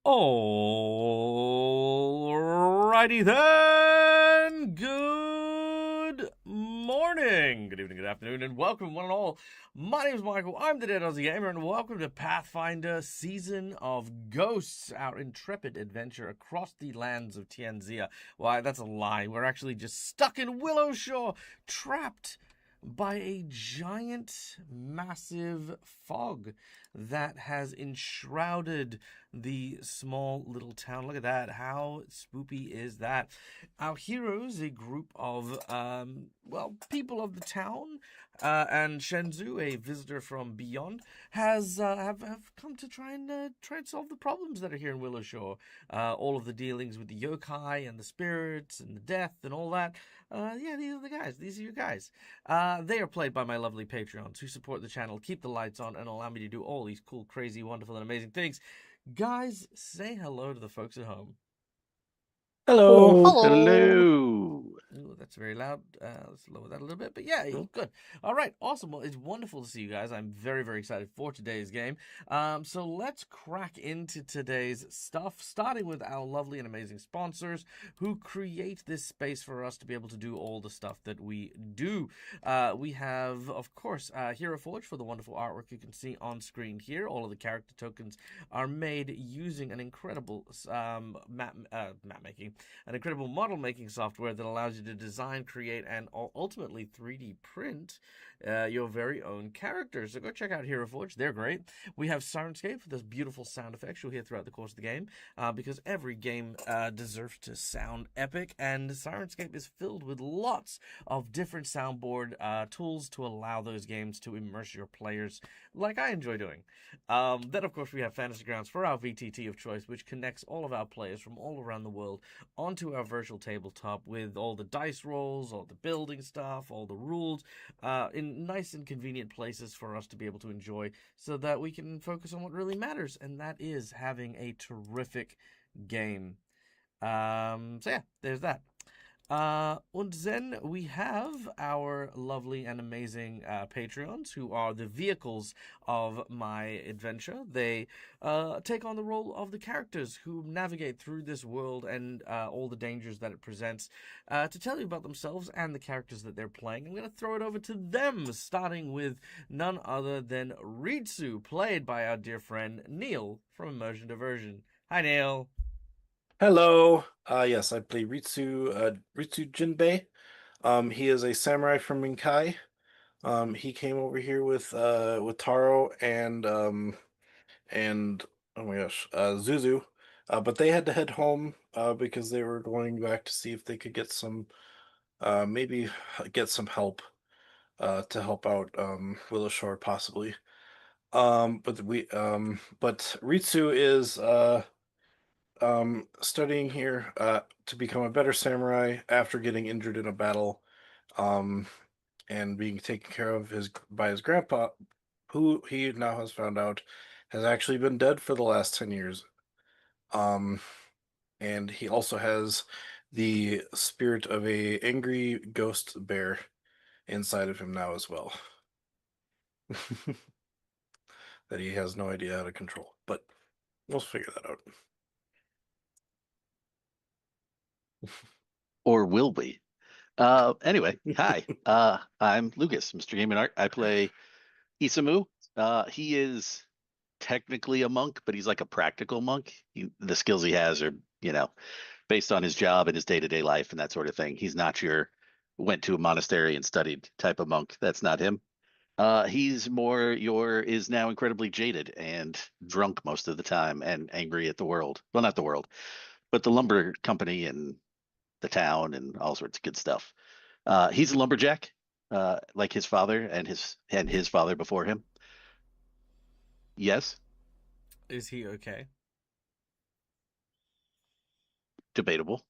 Alrighty then. Good morning, good evening, good afternoon, and welcome one and all. My name is Michael. I'm the Dead Aussie Gamer, and welcome to Pathfinder Season of Ghosts, our intrepid adventure across the lands of Tianzia. Why, that's a lie. We're actually just stuck in Willowshore, trapped by a giant, massive fog that has enshrouded the small little town. Look at that. How spoopy is that? Our heroes, a group of, people of the town, and Shenzhou, a visitor from beyond, have come to try and solve the problems that are here in Willowshore. All of the dealings with the yokai and the spirits and the death and all that. These are the guys. These are your guys. They are played by my lovely Patreons who support the channel, keep the lights on, and allow me to do all these cool, crazy, wonderful, and amazing things. Guys, say hello to the folks at home. Hello. Hello. Ooh, that's very loud. Let's lower that a little bit. But yeah, good. All right, awesome. Well, it's wonderful to see you guys. I'm very, very excited for today's game. So let's crack into today's stuff, starting with our lovely and amazing sponsors who create this space for us to be able to do all the stuff that we do. We have, of course, Hero Forge for the wonderful artwork you can see on screen here. All of the character tokens are made using an incredible map making, an incredible model making software that allows you to design, create, and ultimately 3D print your very own characters. So go check out Hero Forge. They're great. We have Sirenscape for those beautiful sound effects you'll hear throughout the course of the game, because every game deserves to sound epic, and Sirenscape is filled with lots of different soundboard tools to allow those games to immerse your players like I enjoy doing. Then, of course, we have Fantasy Grounds for our VTT of choice, which connects all of our players from all around the world onto our virtual tabletop with all the dice rolls, all the building stuff, all the rules, in nice and convenient places for us to be able to enjoy so that we can focus on what really matters, and that is having a terrific game. So yeah, there's that. And then we have our lovely and amazing Patreons who are the vehicles of my adventure. They take on the role of the characters who navigate through this world and all the dangers that it presents to tell you about themselves and the characters that they're playing. I'm going to throw it over to them, starting with none other than Ritsu, played by our dear friend Neil from Immersion Diversion. Hi, Neil. Hello. Yes, I play Ritsu Jinbei. He is a samurai from Minkai. He came over here with Taro and oh my gosh, Zuzu. But they had to head home because they were going back to see if they could get some maybe get some help to help out Willowshore possibly. But Ritsu is studying here to become a better samurai after getting injured in a battle, and being taken care of by his grandpa, who he now has found out has actually been dead for the last 10 years. And he also has the spirit of a angry ghost bear inside of him now as well. That he has no idea how to control, but we'll figure that out. Or will we? Anyway, hi. I'm Lucas, Mr. Game and Art. I play Isamu. He is technically a monk, but he's like a practical monk. The skills he has are, based on his job and his day-to-day life and that sort of thing. He's not your went to a monastery and studied type of monk. That's not him. He's more is now incredibly jaded and drunk most of the time and angry at the world. Well, not the world, but the lumber company and the town and all sorts of good stuff. He's a lumberjack, like his father and his father before him. Yes, Is he okay? debatable.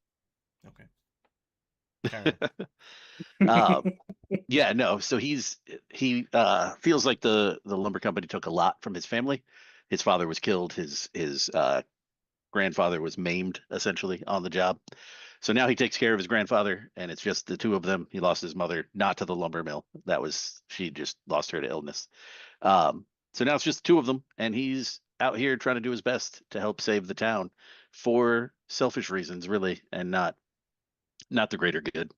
Okay. Yeah, no. So he feels like the lumber company took a lot from his family. His father was killed. His grandfather was maimed essentially on the job. So now he takes care of his grandfather, and it's just the two of them. He lost his mother, not to the lumber mill. She just lost her to illness. So now it's just the two of them, and he's out here trying to do his best to help save the town for selfish reasons, really, and not the greater good.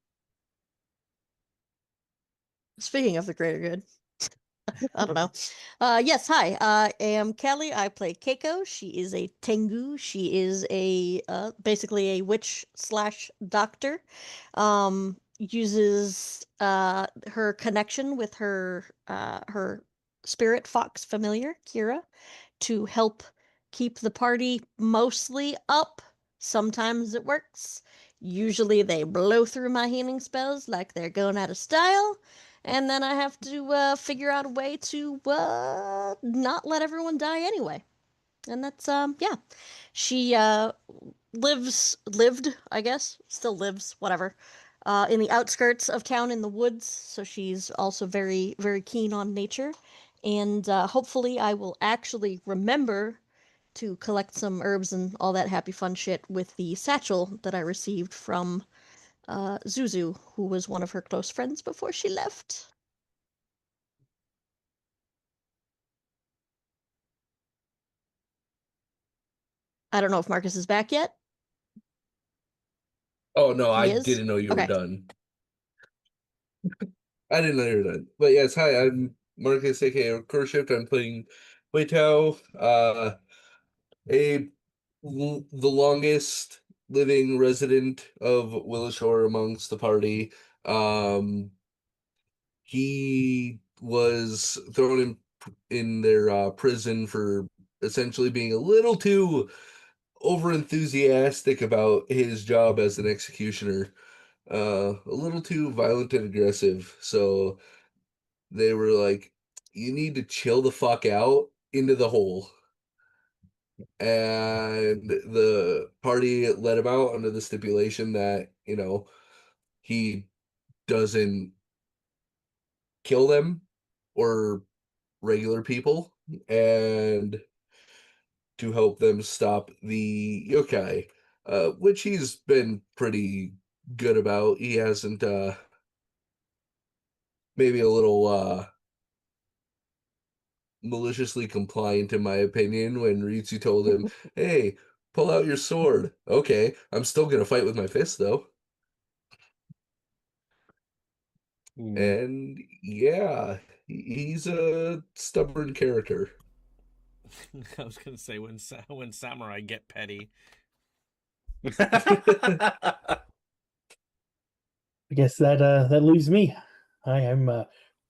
Speaking of the greater good, I don't know. Yes, hi. I am Kelly. I play Keiko. She is a Tengu. She is a basically a witch slash doctor. Uses her connection with her spirit fox familiar, Kira, to help keep the party mostly up. Sometimes it works. Usually they blow through my healing spells like they're going out of style. And then I have to figure out a way to not let everyone die anyway. And that's yeah. She lived, I guess, still lives, whatever, in the outskirts of town in the woods. So she's also very, very keen on nature. And hopefully I will actually remember to collect some herbs and all that happy fun shit with the satchel that I received from Zuzu, who was one of her close friends before she left. I don't know if Marcus is back yet. Oh no, I He is? didn't know you were Okay. done. I didn't know you were done. But yes, hi, I'm Marcus, aka Curse Shift. I'm playing Weitao, a the longest living resident of Willowshore amongst the party. He was thrown in their prison for essentially being a little too over enthusiastic about his job as an executioner. A little too violent and aggressive. So they were like, you need to chill the fuck out into the hole. And the party let him out under the stipulation that, he doesn't kill them or regular people, and to help them stop the yokai, which he's been pretty good about. He hasn't, maybe a little, maliciously compliant, in my opinion, when Ritsu told him, hey, pull out your sword. Okay, I'm still gonna fight with my fist, though. And yeah, he's a stubborn character. I was gonna say when samurai get petty. I guess that leaves me. Hi, I'm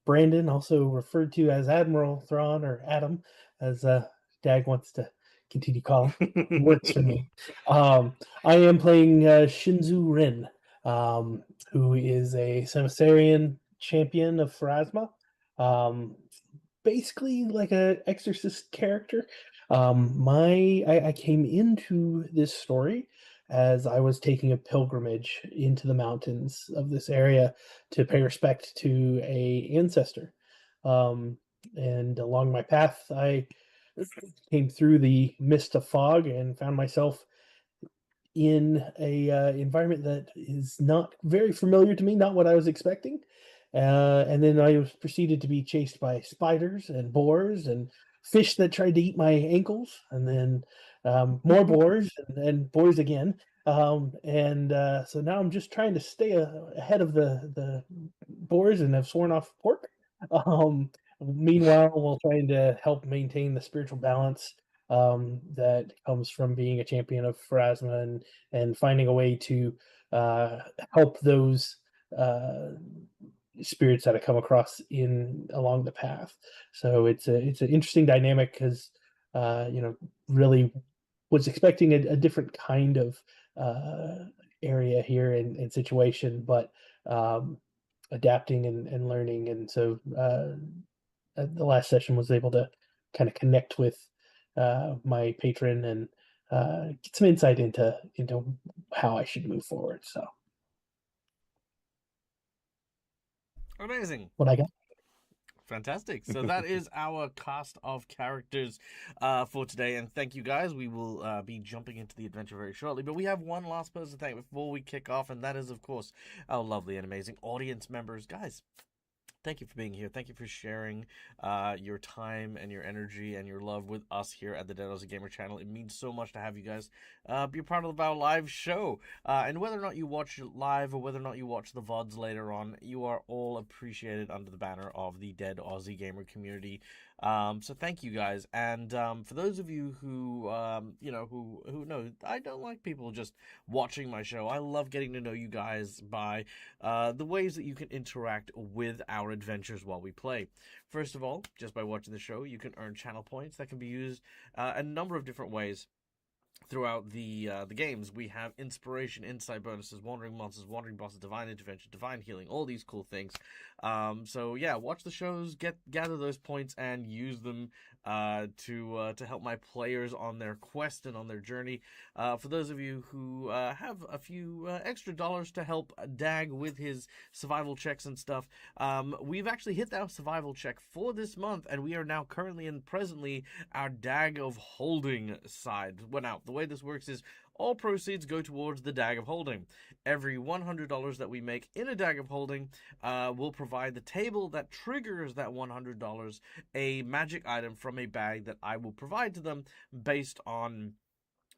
Brandon, also referred to as Admiral Thrawn or Adam, as Dag wants to continue calling. Works for me. I am playing Shinzu Rin, who is a Semisarian champion of Pharasma. Basically like a exorcist character. I came into this story as I was taking a pilgrimage into the mountains of this area to pay respect to a ancestor. And along my path, I came through the mist of fog and found myself in a environment that is not very familiar to me, not what I was expecting. And then I was proceeded to be chased by spiders and boars and fish that tried to eat my ankles, and then more boars and boars again. So now I'm just trying to stay ahead of the boars and have sworn off pork. Um, Meanwhile, while trying to help maintain the spiritual balance that comes from being a champion of Pharasma and finding a way to help those spirits that I come across in along the path. So it's an interesting dynamic because really was expecting a different kind of area here and situation, but adapting and learning. And so the last session was able to kind of connect with my patron and get some insight into how I should move forward. So Amazing. what I got. Fantastic. So that is our cast of characters for today. And thank you guys. We will be jumping into the adventure very shortly. But we have one last person to thank before we kick off. And that is, of course, our lovely and amazing audience members. Guys, Thank you for being here. Thank you for sharing your time and your energy and your love with us here at the Dead Aussie Gamer channel. It means so much to have you guys be a part of our live show. And whether or not you watch it live or whether or not you watch the VODs later on, you are all appreciated under the banner of the Dead Aussie Gamer community. So thank you guys. And for those of you who who know, I don't like people just watching my show. I love getting to know you guys by the ways that you can interact with our adventures while we play. First of all, just by watching the show, you can earn channel points that can be used a number of different ways throughout the games. We have inspiration, insight bonuses, wandering monsters, wandering bosses, divine intervention, divine healing, all these cool things. So yeah, watch the shows, gather those points, and use them to help my players on their quest and on their journey. For those of you who have a few extra dollars to help Dag with his survival checks and stuff, we've actually hit our survival check for this month, and we are now currently and presently our Dag of Holding side. Well, now the way this works is all proceeds go towards the Dag of Holding. Every $100 that we make in a Dag of Holding will provide the table that triggers that $100 a magic item from a bag that I will provide to them based on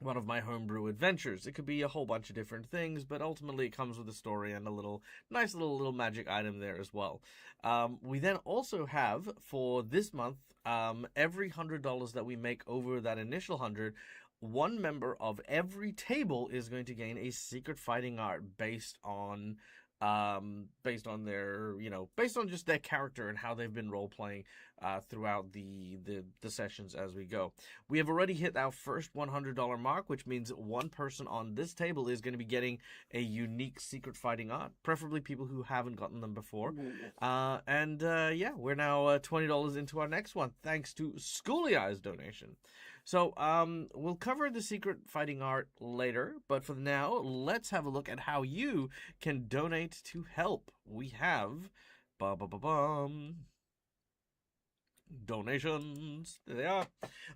one of my homebrew adventures. It could be a whole bunch of different things, but ultimately it comes with a story and a nice little magic item there as well. We then also have, for this month, every $100 that we make over that initial 100, one member of every table is going to gain a secret fighting art based on their, based on just their character and how they've been role playing throughout the sessions as we go. We have already hit our first $100 mark, which means one person on this table is going to be getting a unique secret fighting art, preferably people who haven't gotten them before. Yeah, we're now $20 into our next one, thanks to Schooly Eye's donation. So, we'll cover the secret fighting art later, but for now, let's have a look at how you can donate to help. We have donations. There they are.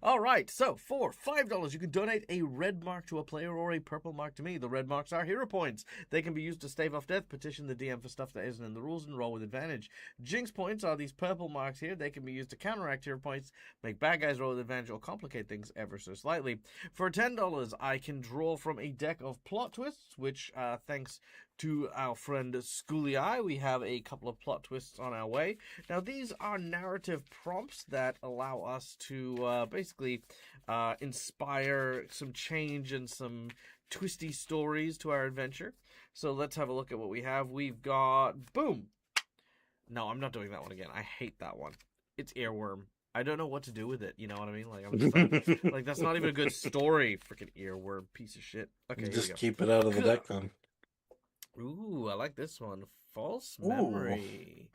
All right, so for $5, you can donate a red mark to a player or a purple mark to me. The red marks are hero points. They can be used to stave off death, petition the DM for stuff that isn't in the rules, and roll with advantage. Jinx points are these purple marks here. They can be used to counteract hero points, make bad guys roll with advantage, or complicate things ever so slightly. For $10, I can draw from a deck of plot twists, which, thanks to our friend Schooly Eye, we have a couple of plot twists on our way. Now, these are narrative prompts that allow us to basically inspire some change and some twisty stories to our adventure. So let's have a look at what we have. We've got, boom. No, I'm not doing that one again. I hate that one. It's Earworm. I don't know what to do with it. You know what I mean? Like, I'm just like that's not even a good story. Freaking Earworm, piece of shit. Okay, just keep it out of the deck then. Ooh, I like this one. False Memory.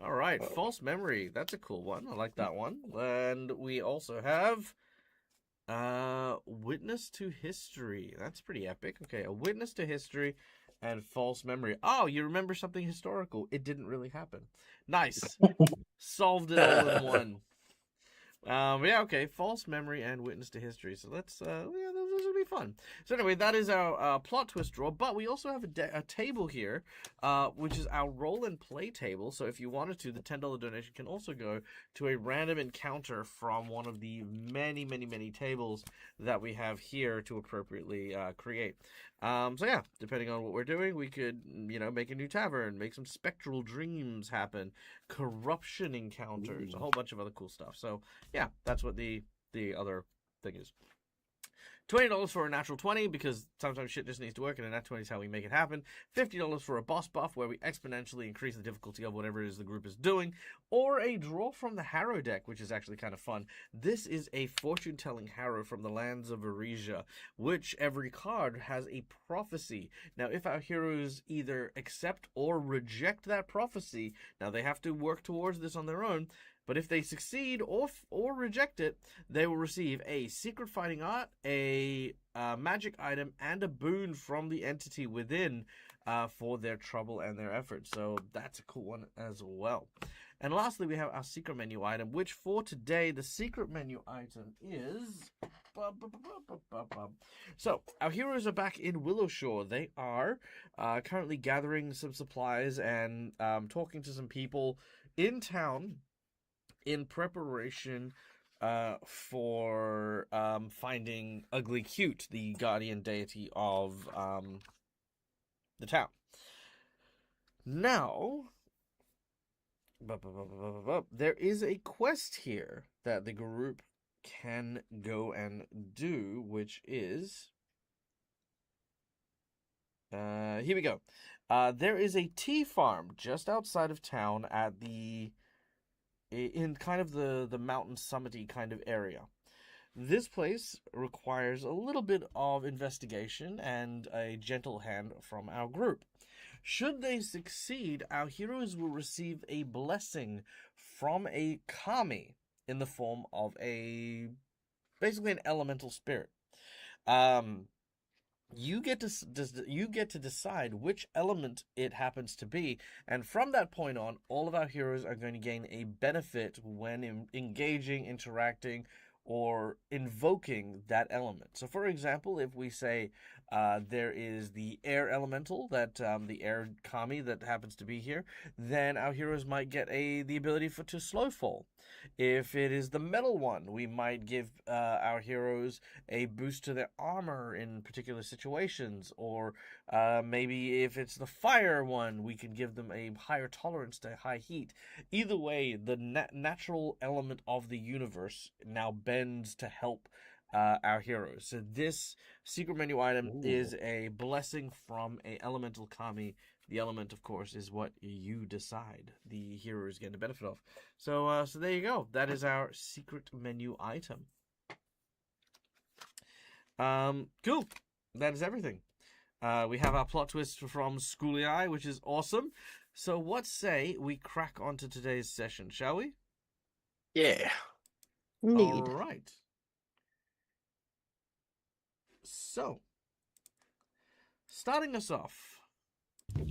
All right, False Memory. That's a cool one. I like that one. And we also have Witness to History. That's pretty epic. Okay, a Witness to History and False Memory. Oh, you remember something historical. It didn't really happen. Nice. Solved it all in one. Yeah, okay. False Memory and Witness to History. So let's, yeah, those will be fun. So anyway, that is our plot twist draw. But we also have a table here, which is our roll and play table. So if you wanted to, the $10 donation can also go to a random encounter from one of the many, many, many tables that we have here to appropriately create. So yeah, depending on what we're doing, we could, make a new tavern, make some spectral dreams happen, corruption encounters, a whole bunch of other cool stuff. So yeah, that's what the other thing is. $20 for a natural 20, because sometimes shit just needs to work, and a nat 20 is how we make it happen. $50 for a boss buff, where we exponentially increase the difficulty of whatever it is the group is doing. Or a draw from the Harrow deck, which is actually kind of fun. This is a fortune-telling Harrow from the lands of Eresia, which every card has a prophecy. Now, if our heroes either accept or reject that prophecy, now they have to work towards this on their own, but if they succeed or reject it, they will receive a secret fighting art, a magic item, and a boon from the entity within for their trouble and their efforts. So that's a cool one as well. And lastly, we have our secret menu item, which for today, the secret menu item is So, our heroes are back in Willowshore. They are currently gathering some supplies and talking to some people in town in preparation for finding Ugly Cute, the guardian deity of the town. Now, there is a quest here that the group can go and do, which is... here we go. There is a tea farm just outside of town at in kind of the mountain summity kind of area. This place requires a little bit of investigation and a gentle hand from our group. Should they succeed, our heroes will receive a blessing from a kami in the form of basically an elemental spirit. You get to decide which element it happens to be, and from that point on, all of our heroes are going to gain a benefit when engaging, interacting, or invoking that element. So, for example, if we say there is the air elemental, that the air kami that happens to be here, then our heroes might get the ability to slow fall. If it is the metal one, we might give our heroes a boost to their armor in particular situations, or maybe if it's the fire one, we can give them a higher tolerance to high heat. Either way, the natural element of the universe now bends to help our heroes. So this secret menu item is a blessing from a elemental kami. The element, of course, is what you decide the hero is getting the benefit of. So there you go. That is our secret menu item. Cool. That is everything. We have our plot twist from Schooly Eye, which is awesome. So what say we crack onto today's session, shall we? Yeah. Need. All right. So, starting us off. We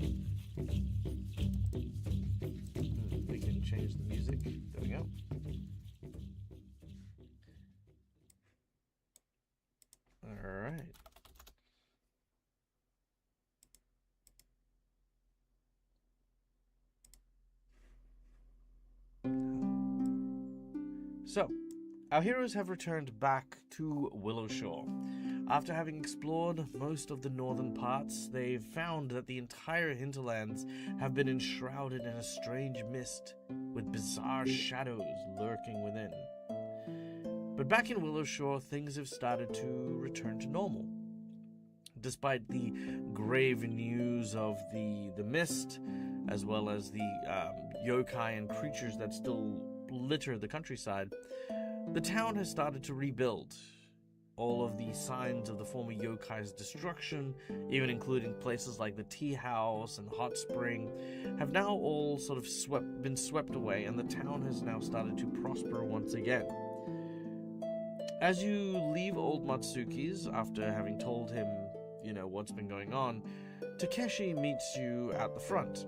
can change the music. There we go. All right. So, our heroes have returned back to Willowshore. After having explored most of the northern parts, they've found that the entire hinterlands have been enshrouded in a strange mist, with bizarre shadows lurking within. But back in Willowshore, things have started to return to normal. Despite the grave news of the mist, as well as the yokai and creatures that still litter the countryside, the town has started to rebuild. All of the signs of the former yokai's destruction, even including places like the tea house and hot spring, have now all sort of been swept away, and the town has now started to prosper once again. As you leave old Matsuki's, after having told him, what's been going on, Takeshi meets you at the front.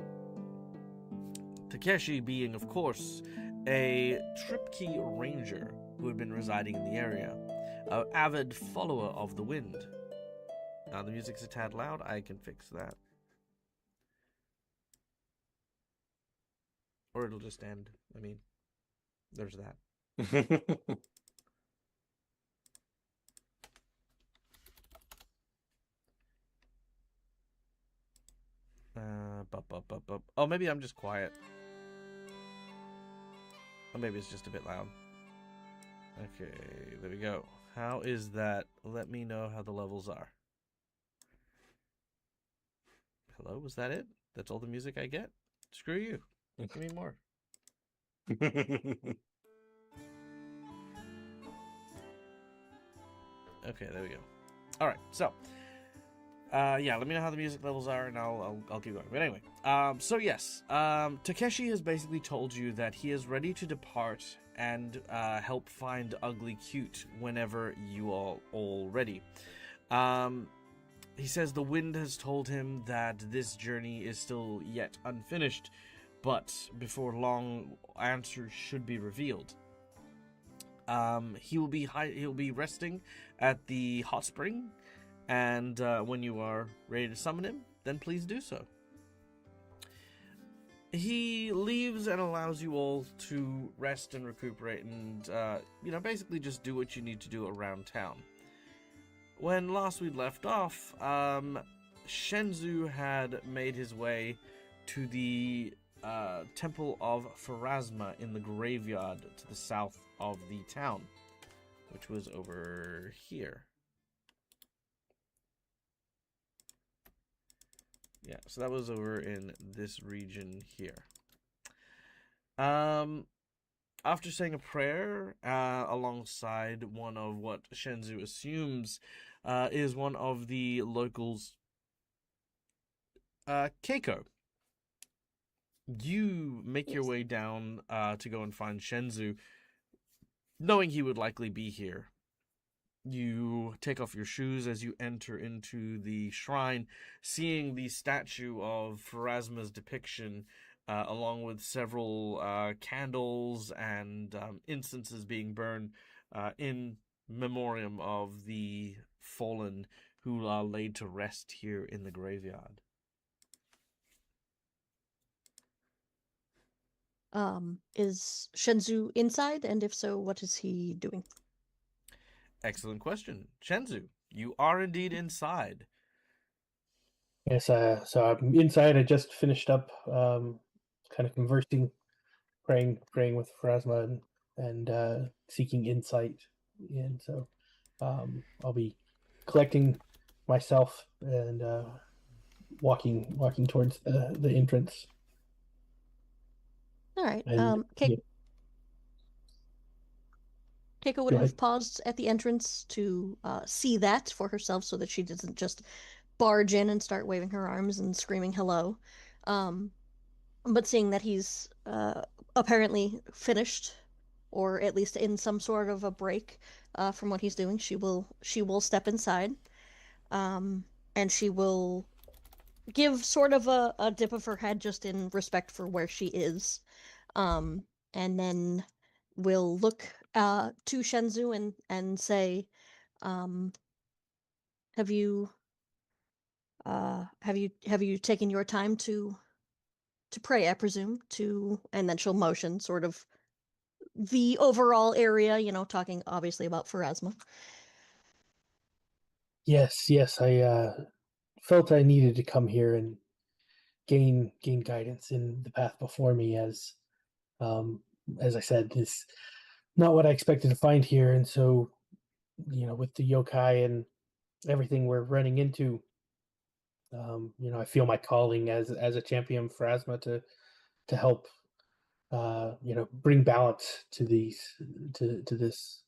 Takeshi being, of course, a Tripkey ranger who had been residing in the area, an avid follower of the wind. Now, the music's a tad loud. I can fix that. Or it'll just end. I mean, there's that. Oh, maybe I'm just quiet. Or maybe it's just a bit loud. Okay, there we go. How is that? Let me know how the levels are. Hello, was that it? That's all the music I get? Screw you. Give me more. Okay, there we go. All right, so yeah, let me know how the music levels are, and I'll keep going. But anyway, so yes, Takeshi has basically told you that he is ready to depart and help find Ugly Cute whenever you are all ready. He says the wind has told him that this journey is still yet unfinished, but before long, answers should be revealed. He'll be resting at the hot spring, and when you are ready to summon him, then please do so. He leaves and allows you all to rest and recuperate and, basically just do what you need to do around town. When last we'd left off, Shenzu had made his way to the Temple of Pharasma in the graveyard to the south of the town, which was over here. Yeah, so that was over in this region here. After saying a prayer alongside one of what Shenzu assumes is one of the locals, Keiko, you make your way down to go and find Shenzu, knowing he would likely be here. You take off your shoes as you enter into the shrine, seeing the statue of Pharasma's depiction, along with several candles and incenses being burned in memoriam of the fallen who are laid to rest here in the graveyard. Is Shenzu inside? And if so, what is he doing? Excellent question. Shenzu, you are indeed inside. Yes, so I'm inside. I just finished up kind of conversing, praying with Pharasma and seeking insight. And so I'll be collecting myself and walking towards the entrance. All right. And, Keiko would have paused at the entrance to see that for herself so that she doesn't just barge in and start waving her arms and screaming hello. But seeing that he's apparently finished, or at least in some sort of a break from what he's doing, she will step inside, and she will give sort of a dip of her head just in respect for where she is, and then will look to Shenzu and say, have you taken your time to pray, I presume, and then she'll motion sort of the overall area, talking obviously about Pharasma. Yes, I felt I needed to come here and gain guidance in the path before me, as I said, is not what I expected to find here. And so, with the yokai and everything we're running into, I feel my calling as a champion for Pharasma to help bring balance to this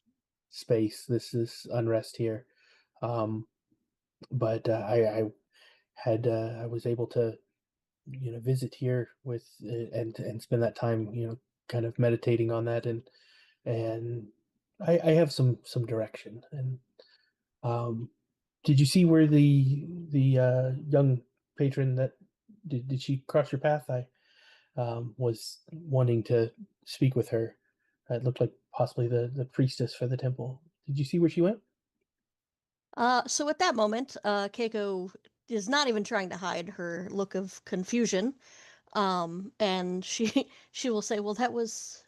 space, this unrest here. But I was able to visit here with and spend that time kind of meditating on that, and I have some direction. And did you see where the young patron that did she cross your path? I was wanting to speak with her. It looked like possibly the priestess for the temple. Did you see where she went? So at that moment, Keiko is not even trying to hide her look of confusion, and she will say, "Well, that was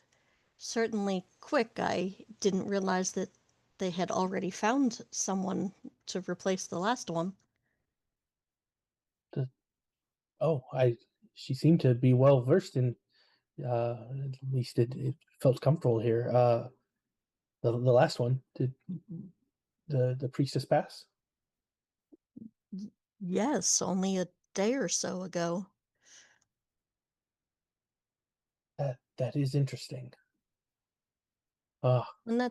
certainly quick. I didn't realize that they had already found someone to replace the last one." She seemed to be well versed in. At least it felt comfortable here. The last one, did the priestess pass? Yes, only a day or so ago. That is interesting. And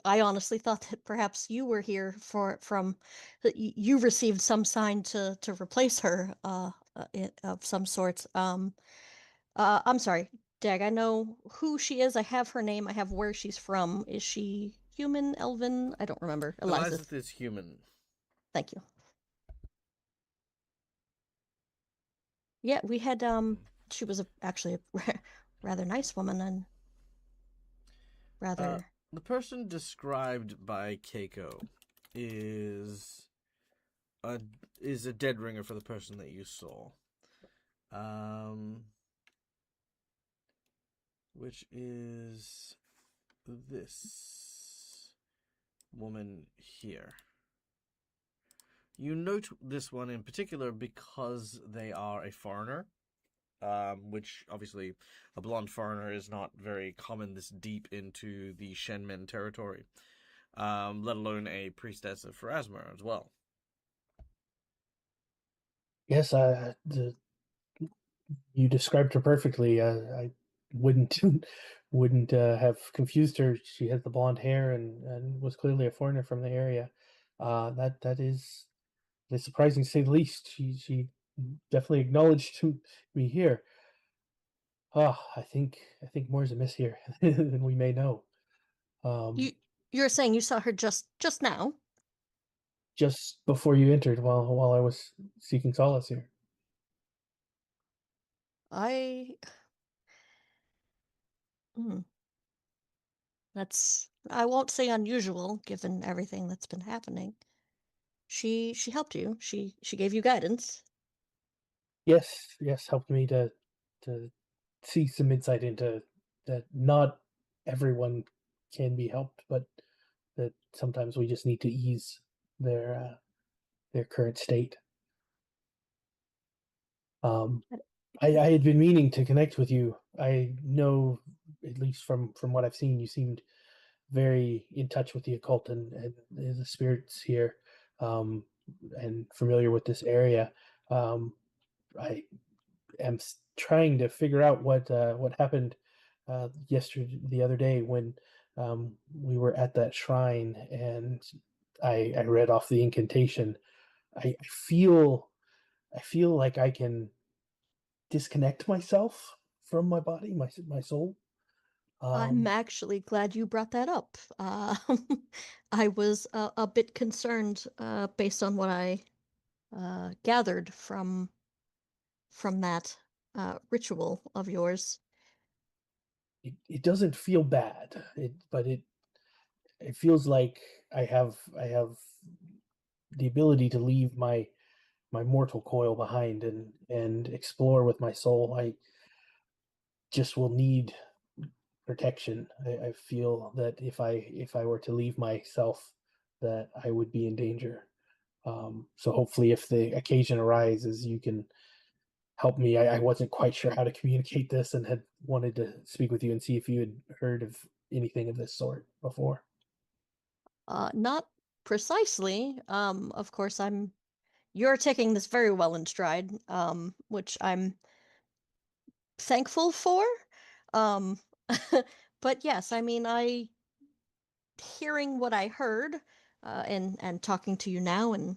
I honestly thought that perhaps you were here that you received some sign to replace her of some sort. I'm sorry, Dag, I know who she is. I have her name. I have where she's from. Is she human, elven? I don't remember. Elizabeth is human. Thank you. Yeah, we had she was actually a rather nice woman, and rather. The person described by Keiko is a dead ringer for the person that you saw. Which is this woman here. You note this one in particular because they are a foreigner, which obviously a blonde foreigner is not very common this deep into the Shenmen territory, let alone a priestess of Pharasma as well. Yes, you described her perfectly. I wouldn't wouldn't have confused her. She has the blonde hair and was clearly a foreigner from the area. That is surprising to say the least. She definitely acknowledged me here. I think more is amiss here than we may know. You're saying you saw her just now? Just before you entered, while I was seeking solace here. Hmm. That's, I won't say unusual given everything that's been happening. She helped you. She gave you guidance. Yes, helped me to see some insight into that not everyone can be helped, but that sometimes we just need to ease their current state. I had been meaning to connect with you. I know, at least from what I've seen, you seemed very in touch with the occult and the spirits here, and familiar with this area. I am trying to figure out what happened the other day when we were at that shrine and I read off the incantation. I feel like I can disconnect myself from my body, my soul. I'm actually glad you brought that up. I was a bit concerned based on what I gathered from that ritual of yours. It doesn't feel bad, but it feels like I have the ability to leave my mortal coil behind and explore with my soul. I just will need protection. I feel that if I were to leave myself, that I would be in danger. So hopefully, if the occasion arises, you can help me. I wasn't quite sure how to communicate this and had wanted to speak with you and see if you had heard of anything of this sort before. Not precisely. Of course, you're taking this very well in stride, which I'm thankful for. Um, but yes, I mean, hearing what I heard, and talking to you now and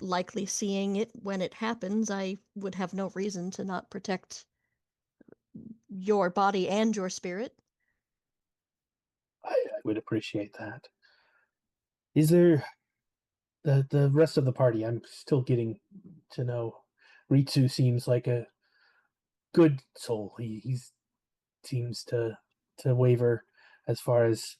likely seeing it when it happens, I would have no reason to not protect your body and your spirit. I would appreciate that. Is there the rest of the party? I'm still getting to know. Ritsu seems like a good soul. He seems to waver as far as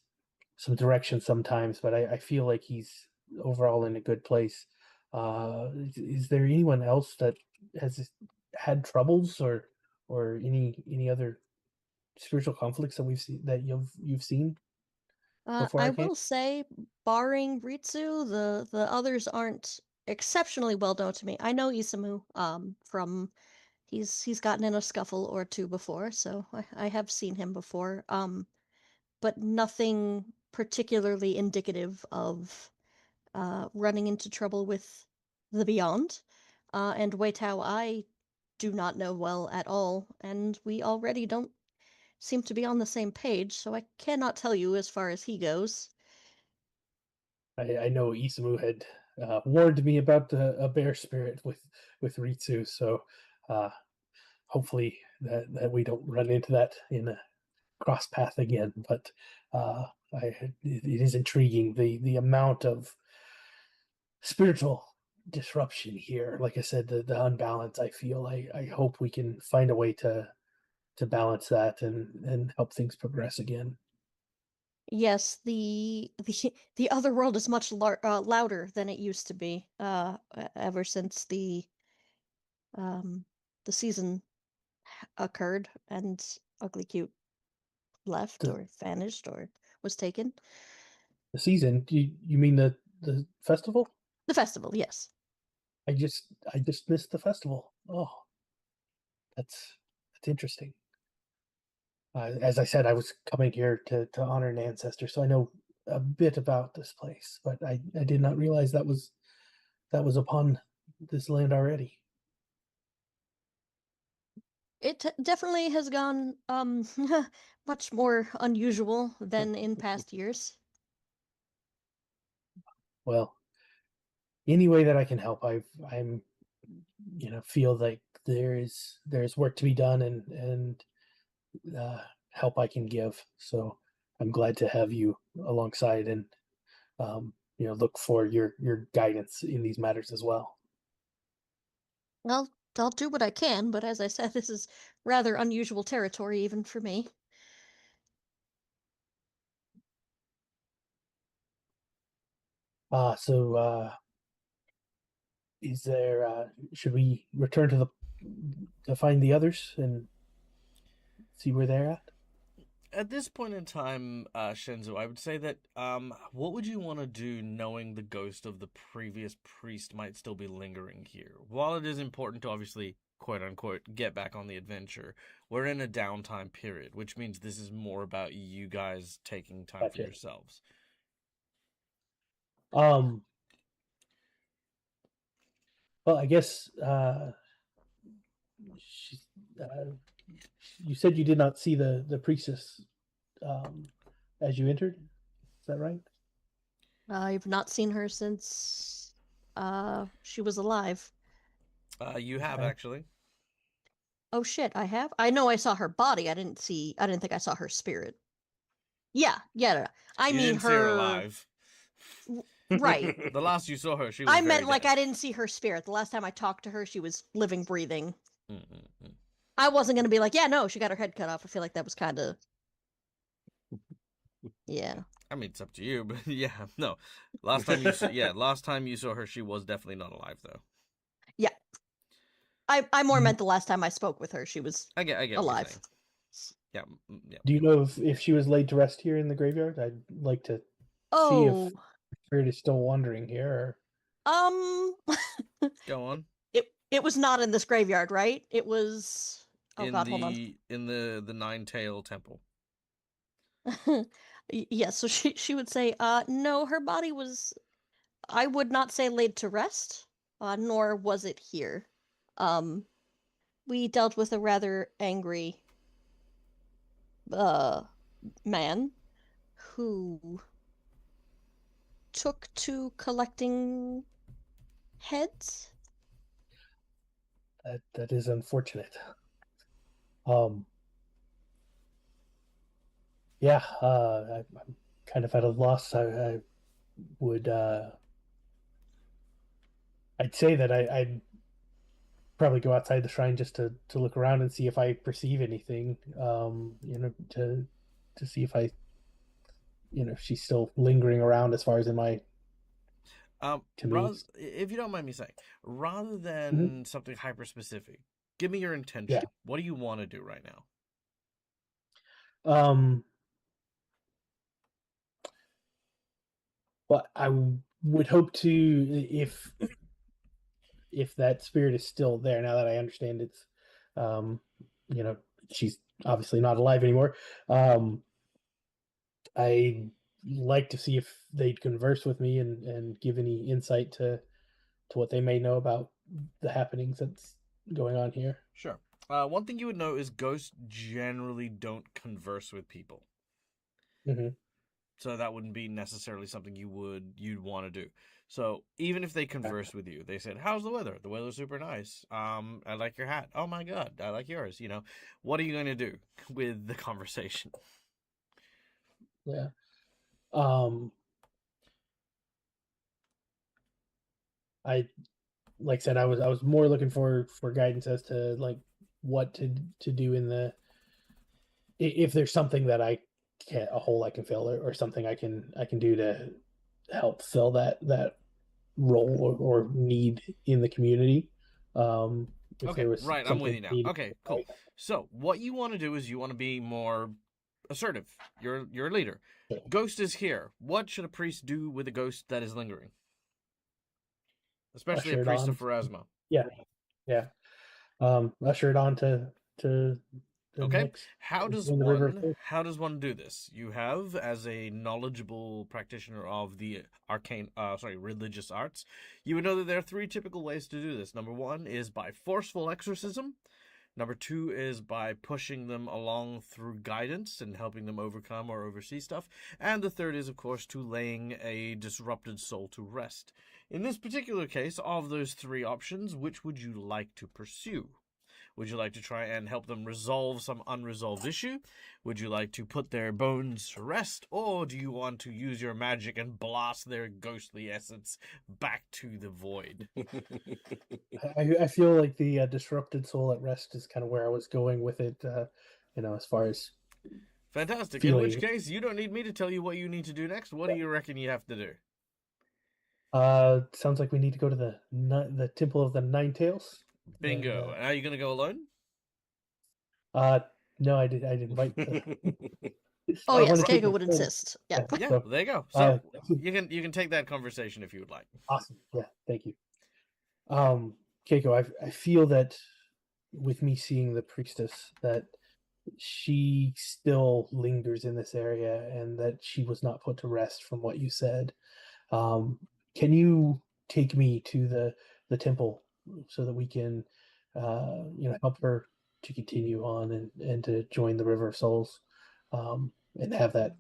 some direction sometimes, but I feel like he's overall in a good place. Is there anyone else that has had troubles or any other spiritual conflicts that you've seen before I I came? will say, barring Ritsu, the others aren't exceptionally well known to me. I know Isamu, from he's gotten in a scuffle or two before, so I have seen him before. But nothing particularly indicative of running into trouble with the Beyond. And Wei Tao I do not know well at all, and we already don't seem to be on the same page, so I cannot tell you as far as he goes. I know Isamu had warned me about a bear spirit with Ritsu, so uh, hopefully that we don't run into that in a cross path again. But it is intriguing the amount of spiritual disruption here. Like I said, the unbalance. I feel. I hope we can find a way to balance that and help things progress again. Yes, the other world is much louder than it used to be. Ever since um the season occurred and Ugly Cute left The, or vanished or was taken. the season? You mean the festival? The festival, yes. I just missed the festival. Oh, that's interesting. As I said, I was coming here to honor an ancestor, so I know a bit about this place, but I did not realize that was upon this land already. It definitely has gone much more unusual than in past years. Well, any way that I can help, I'm feel like there's work to be done and help I can give. So I'm glad to have you alongside and look for your guidance in these matters as well. Well, I'll do what I can, but as I said, this is rather unusual territory even for me. So is there should we return to find the others and see where they're at? At this point in time, Shenzo, I would say that what would you want to do knowing the ghost of the previous priest might still be lingering here? While it is important to obviously, quote unquote, get back on the adventure, we're in a downtime period, which means this is more about you guys taking time for Gotcha. yourselves. Well, I guess she, you said you did not see the priestess as you entered. Is that right? I've not seen her since she was alive. You have Okay. actually. Oh shit, I have? I know I saw her body. I didn't think I saw her spirit. Yeah. No. I You mean didn't see her alive. Right. The last you saw her, she was I very meant like dead. I didn't see her spirit. The last time I talked to her, she was living, breathing. Mm-mm-mm. I wasn't gonna be like, yeah, no, she got her head cut off. I feel like that was kind of, yeah. I mean, it's up to you, but yeah, no. Last time you saw her, she was definitely not alive, though. Yeah. I more meant the last time I spoke with her, she was I get what you're alive. saying. Yeah, yeah. Do you know if she was laid to rest here in the graveyard? I'd like to see if Oh, Spirit is still wandering here. um, Go on. it was not in this graveyard, right? It was. Oh In God, hold on. the Nine-Tail Temple. Yeah, so she would say, no, her body was, I would not say laid to rest, nor was it here. Um, we dealt with a rather angry uh man who took to collecting heads. That is unfortunate. Um, yeah, I'm kind of at a loss. I would I'd say that I'd probably go outside the shrine just to look around and see if I perceive anything. To see if if she's still lingering around as far as in my to me. If you don't mind me saying, rather than Mhm. something hyper specific, give me your intention. Yeah. What do you want to do right now? But I would hope to if that spirit is still there. Now that I understand it's, um, she's obviously not alive anymore. I like to see if they'd converse with me and give any insight to what they may know about the happenings that's going on here. Sure. One thing you would know is ghosts generally don't converse with people. Mm-hmm. So that wouldn't be necessarily something you'd want to do. So even if they converse with you, they said, "How's the weather? The weather's super nice. I like your hat. Oh my god, I like yours." What are you going to do with the conversation? Yeah. I like I said, I was more looking for guidance as to like what to do in the if there's something that I a hole I can fill, or something I can do to help fill that role or need in the community. If Okay, there was right, I'm with something you now. needed. Okay, cool. So what you want to do is you want to be more assertive. You're a leader. Ghost is here. What should a priest do with a ghost that is lingering? Especially a Usher it priest of on. Pharasma. Yeah, yeah. Usher it on to the Okay. next in the river. How does one do this? You have, as a knowledgeable practitioner of the religious arts, you would know that there are three typical ways to do this. Number one is by forceful exorcism. Number two is by pushing them along through guidance and helping them overcome or oversee stuff. And the third is, of course, to laying a disrupted soul to rest. In this particular case, of those three options, which would you like to pursue? Would you like to try and help them resolve some unresolved issue? Would you like to put their bones to rest? Or do you want to use your magic and blast their ghostly essence back to the void? I feel like the disrupted soul at rest is kind of where I was going with it. As far as fantastic. feeling. In which case, you don't need me to tell you what you need to do next. What do you reckon you have to do? Sounds like we need to go to the Temple of the Nine Tails. Bingo. And, are you going to go alone? No, I did. I didn't invite. Oh yes, Keiko would insist. Yeah. Yeah. So, there you go. So you can take that conversation if you would like. Awesome. Yeah. Thank you. Keiko, I feel that with me seeing the priestess, that she still lingers in this area, and that she was not put to rest from what you said. Can you take me to the temple so that we can, help her to continue on and to join the River of Souls, and have that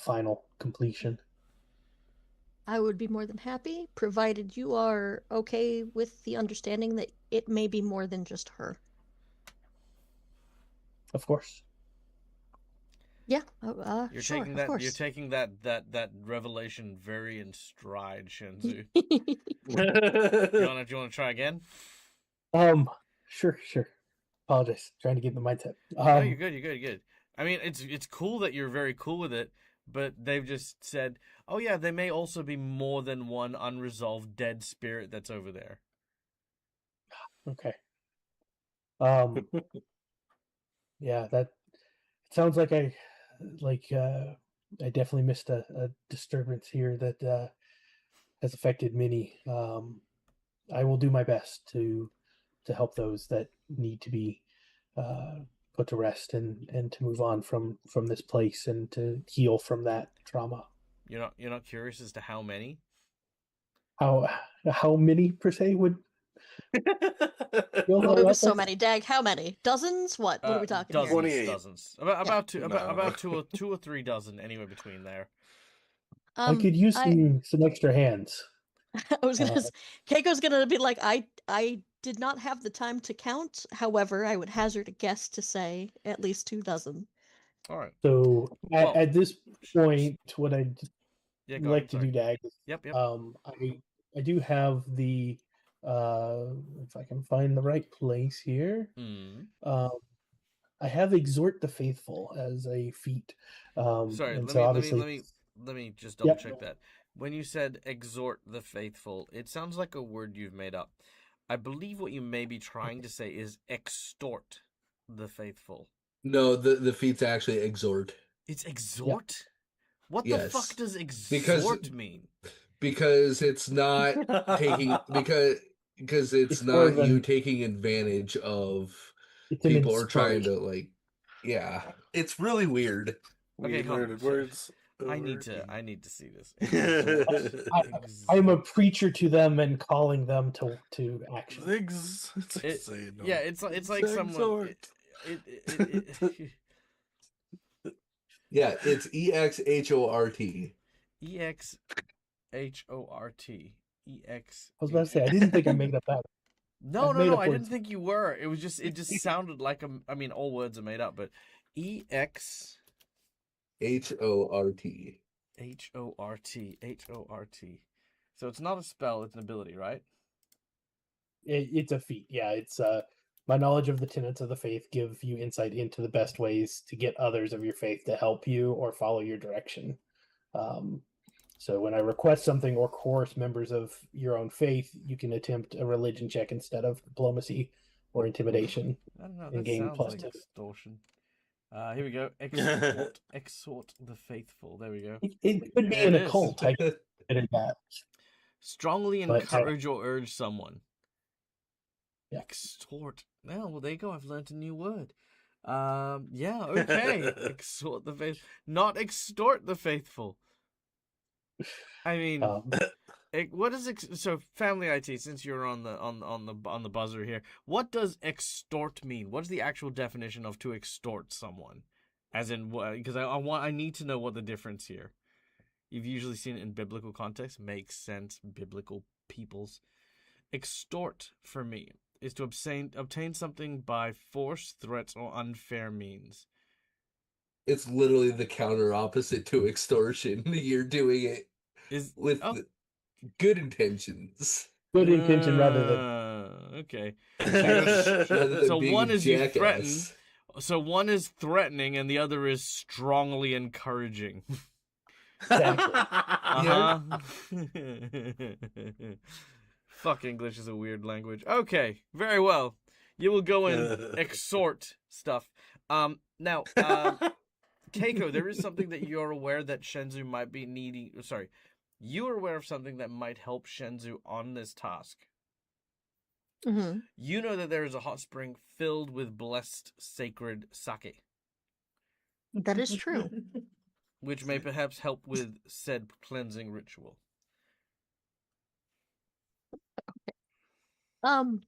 final completion? I would be more than happy, provided you are okay with the understanding that it may be more than just her. Of course. Yeah, You're sure, taking of that. course. You're taking that revelation very in stride, Shinzu. Do Do you wanna try again? Sure. Apologize. Trying to get the mindset. No, you're good. You're good. You're good. I mean, it's cool that you're very cool with it, but they've just said, "Oh yeah, there may also be more than one unresolved dead spirit that's over there." Okay. Yeah, that sounds like I definitely missed a disturbance here that has affected many. I will do my best to help those that need to be put to rest and to move on from this place and to heal from that trauma. You're not curious as to how many? How many per se would? Oh, it was so many. Dag, how many? Dozens? What are we talking dozens, here? 28. Dozens. About No. two or three dozen, anywhere between there. I could use some extra hands. I was gonna. Keiko's gonna be like, I did not have the time to count. However, I would hazard a guess to say at least 2 dozen. All right. So at this point, what I'd like to do, Dag, is, Yep. I do have the if I can find the right place here. I have exhort the faithful as a feat. Sorry, let me just double check that. When you said exhort the faithful, it sounds like a word you've made up. I believe what you may be trying to say is extort the faithful. No, the feat's actually exhort. It's exhort? Yep. What the fuck does exhort mean? Because it's not taking because it's not you taking advantage of people or trying to it's really weird. Okay, words. I need to see this. I'm a preacher to them and calling them to action. It's like someone. Yeah, it's EXHORT. EXHORT. EX. I was about to say, I didn't think I made up that. No, I didn't think you were. It just sounded like all words are made up, but EX. HORT. HORT. So it's not a spell; it's an ability, right? It's a feat. Yeah, it's My knowledge of the tenets of the faith give you insight into the best ways to get others of your faith to help you or follow your direction. So when I request something or coerce members of your own faith, you can attempt a religion check instead of diplomacy or intimidation I don't know. and That gain sounds plus like 2. extortion. Here we go. Exhort the faithful. There we go. It could be There an it is. occult. I consider that. Strongly But, encourage or urge someone. Yeah. Extort. Oh, well, there you go. I've learned a new word. Yeah, okay. Exhort the faith. Not extort the faithful. I mean, what is so family IT? Since you're on the buzzer here, what does extort mean? What is the actual definition of to extort someone? As in, because I need to know what the difference here. You've usually seen it in biblical context. Makes sense. Biblical peoples. Extort for me is to obtain something by force, threats, or unfair means. It's literally the counter opposite to extortion. You're doing it with good intentions. Good intention rather than okay. Rather than So being one a is you jackass. threaten. So one is threatening, and the other is strongly encouraging. Exactly. Fuck, English is a weird language. Okay, very well. You will go and exhort stuff. Now, Keiko, there is something that you're aware that Shenzu might be needing. Sorry, you are aware of something that might help Shenzu on this task. Mm-hmm. You know that there is a hot spring filled with blessed sacred sake, That is true. which may perhaps help with said cleansing ritual. I'm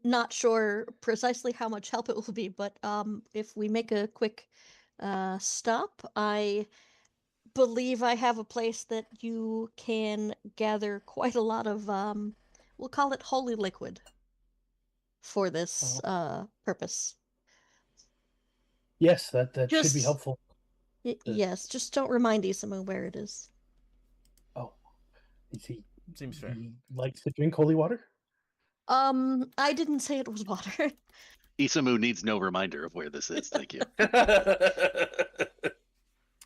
not sure precisely how much help it will be, but if we make a quick stop, I believe I have a place that you can gather quite a lot of we'll call it holy liquid for this purpose. Yes, that should be Just- helpful. Yes, just don't remind Isamu where it is. Oh, is he? Seems fair. He likes to drink holy water. I didn't say it was water. Isamu needs no reminder of where this is. Thank you.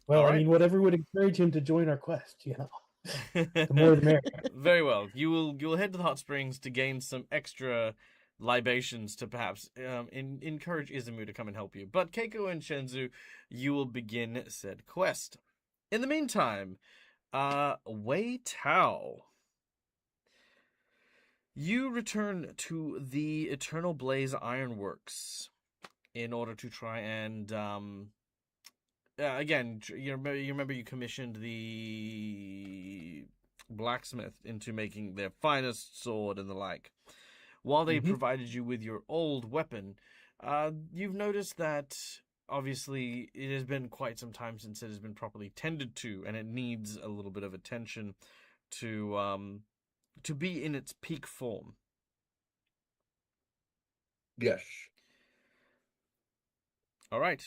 Well, All I right. mean, whatever would encourage him to join our quest, you know. The more the merrier. Very well. You will head to the hot springs to gain some extra libations to perhaps encourage Izumu to come and help you. But Keiko and Shenzu, you will begin said quest. In the meantime, Wei Tao, you return to the Eternal Blaze Ironworks in order to try and again, you remember you commissioned the blacksmith into making their finest sword and the like. While they provided you with your old weapon, you've noticed that obviously it has been quite some time since it has been properly tended to, and it needs a little bit of attention to be in its peak form. Yes. All right.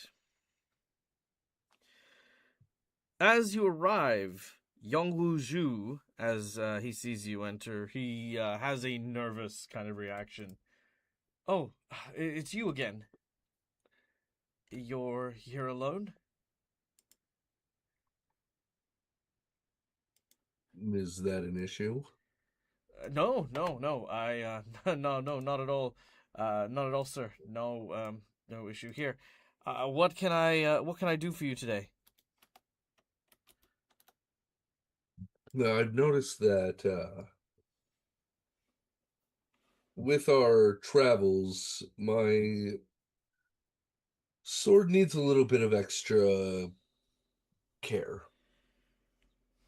As you arrive, Yongwu Zhu, as he sees you enter, he has a nervous kind of reaction. Oh, it's you again. You're here alone? Is that an issue? No. I no, not at all. Not at all, sir. No, no issue here. What can I do for you today? Now, I've noticed that with our travels, my sword needs a little bit of extra care.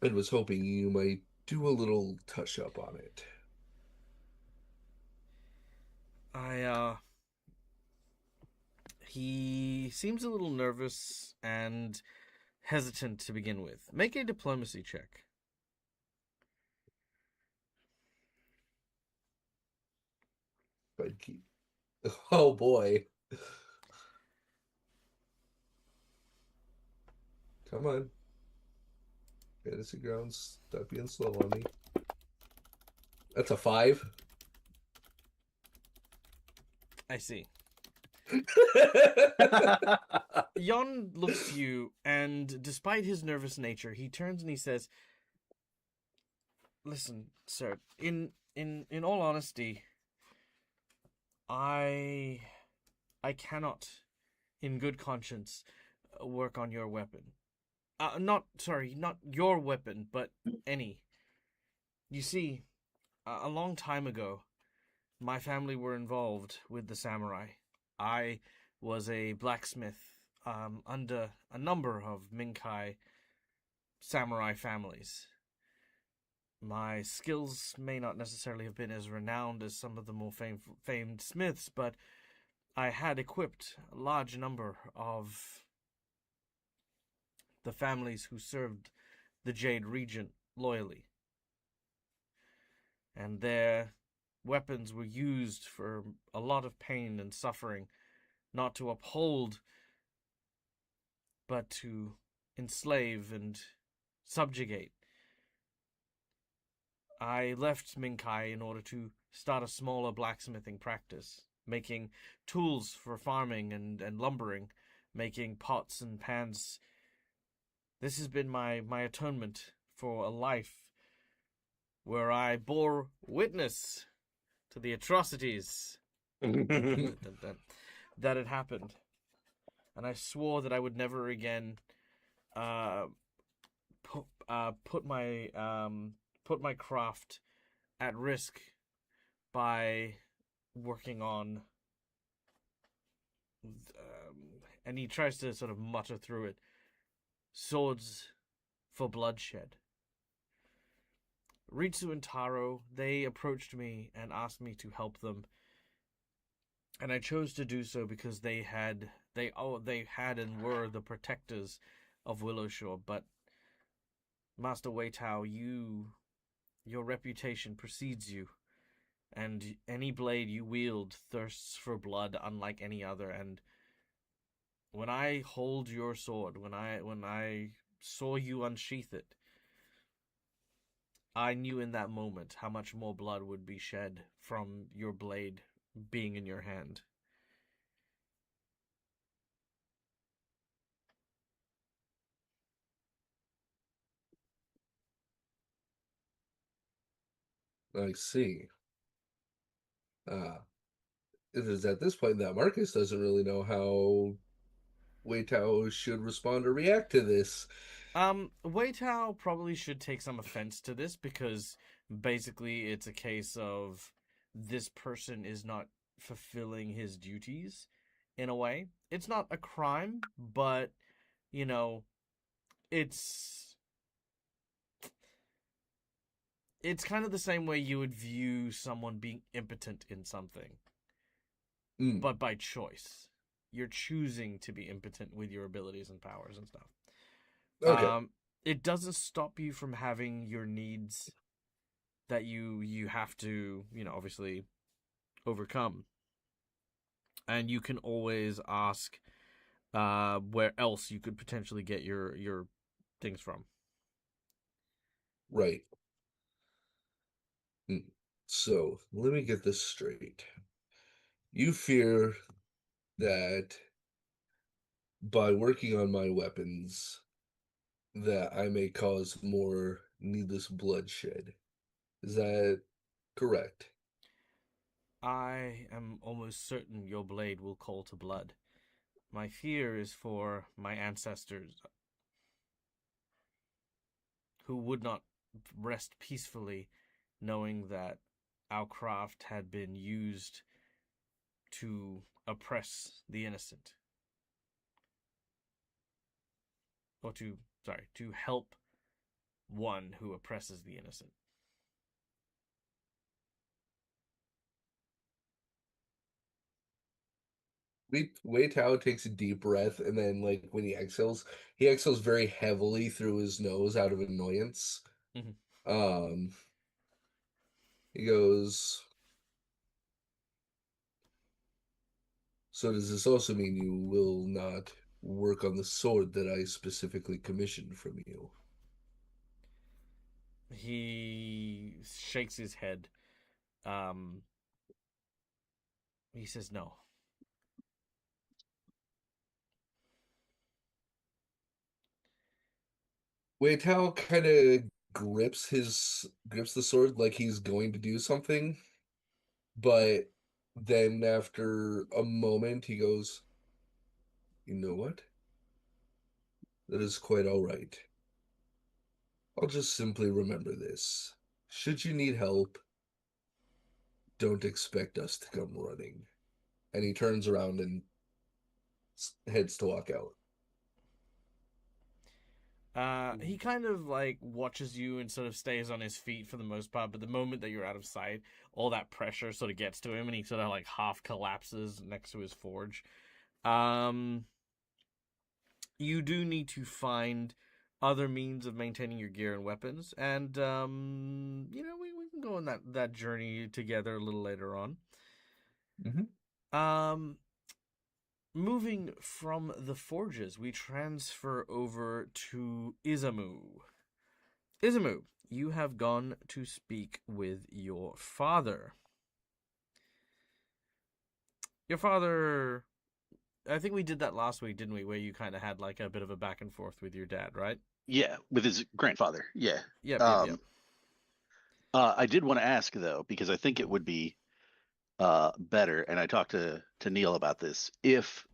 And was hoping you might do a little touch up on it. He seems a little nervous and hesitant to begin with. Make a diplomacy check. But keep... Oh boy. Come on. Fantasy grounds. Stop being slow on me. That's a 5. I see. Yon looks to you, and despite his nervous nature, he turns and he says, "Listen, sir. In all honesty, I cannot, in good conscience, work on your weapon. Not your weapon, but any. You see, a long time ago, my family were involved with the samurai. I was a blacksmith under a number of Minkai samurai families. My skills may not necessarily have been as renowned as some of the more famed smiths, but I had equipped a large number of the families who served the Jade Regent loyally. And their weapons were used for a lot of pain and suffering, not to uphold, but to enslave and subjugate. I left Minkai in order to start a smaller blacksmithing practice, making tools for farming and lumbering, making pots and pans. This has been my atonement for a life where I bore witness to the atrocities that had happened. And I swore that I would never again put my craft at risk by working on and he tries to sort of mutter through it, swords for bloodshed. Ritsu and Taro, they approached me and asked me to help them, and I chose to do so because they had and were the protectors of Willowshore. But Master Weitao, your reputation precedes you, and any blade you wield thirsts for blood unlike any other. And when I hold your sword, when I saw you unsheath it, I knew in that moment how much more blood would be shed from your blade being in your hand. I see. It is at this point that Marcus doesn't really know how Weitao should respond or react to this. Weitao probably should take some offense to this because basically it's a case of this person is not fulfilling his duties in a way. It's not a crime, but, you know, it's kind of the same way you would view someone being impotent in something, but by choice. You're choosing to be impotent with your abilities and powers and stuff. Okay. It doesn't stop you from having your needs that you have to, obviously overcome. And you can always ask where else you could potentially get your things from. Right. So, let me get this straight. You fear that by working on my weapons, that I may cause more needless bloodshed. Is that correct? I am almost certain your blade will call to blood. My fear is for my ancestors who would not rest peacefully knowing that our craft had been used to oppress the innocent. Or to help one who oppresses the innocent. Weitao takes a deep breath, and then, like, when he exhales very heavily through his nose out of annoyance. Mm-hmm. He goes, so does this also mean you will not work on the sword that I specifically commissioned from you? He shakes his head. He says no. Wait, how kind of grips the sword like he's going to do something, but then after a moment he goes, "You know what? That is quite all right. I'll just simply remember this. Should you need help, don't expect us to come running." And he turns around and heads to walk out. He kind of like watches you and sort of stays on his feet for the most part, but the moment that you're out of sight, all that pressure sort of gets to him and he sort of like half collapses next to his forge. You do need to find other means of maintaining your gear and weapons, and we can go on that journey together a little later on. Mm-hmm. Moving from the forges, we transfer over to Izamu. Izamu, you have gone to speak with your father. Your father, I think we did that last week, didn't we? Where you kind of had like a bit of a back and forth with your dad, right? Yeah, with his grandfather. Yeah. Yep. I did want to ask though, because I think it would be better, and I talked to Neil about this, if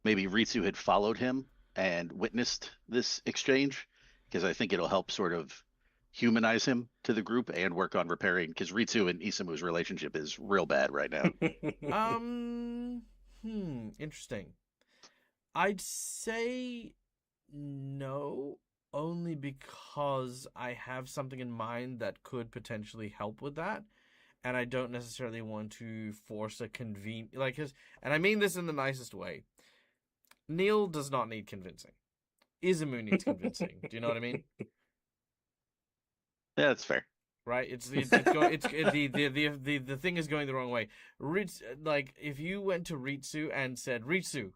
maybe Ritsu had followed him and witnessed this exchange, because I think it'll help sort of humanize him to the group and work on repairing, because Ritsu and Isamu's relationship is real bad right now. Interesting. I'd say no, only because I have something in mind that could potentially help with that. And I don't necessarily want to force a and I mean this in the nicest way. Neil does not need convincing. Izumu needs convincing. Do you know what I mean? Yeah, that's fair. Right? The thing is going the wrong way. Like if you went to Ritsu and said, "Ritsu,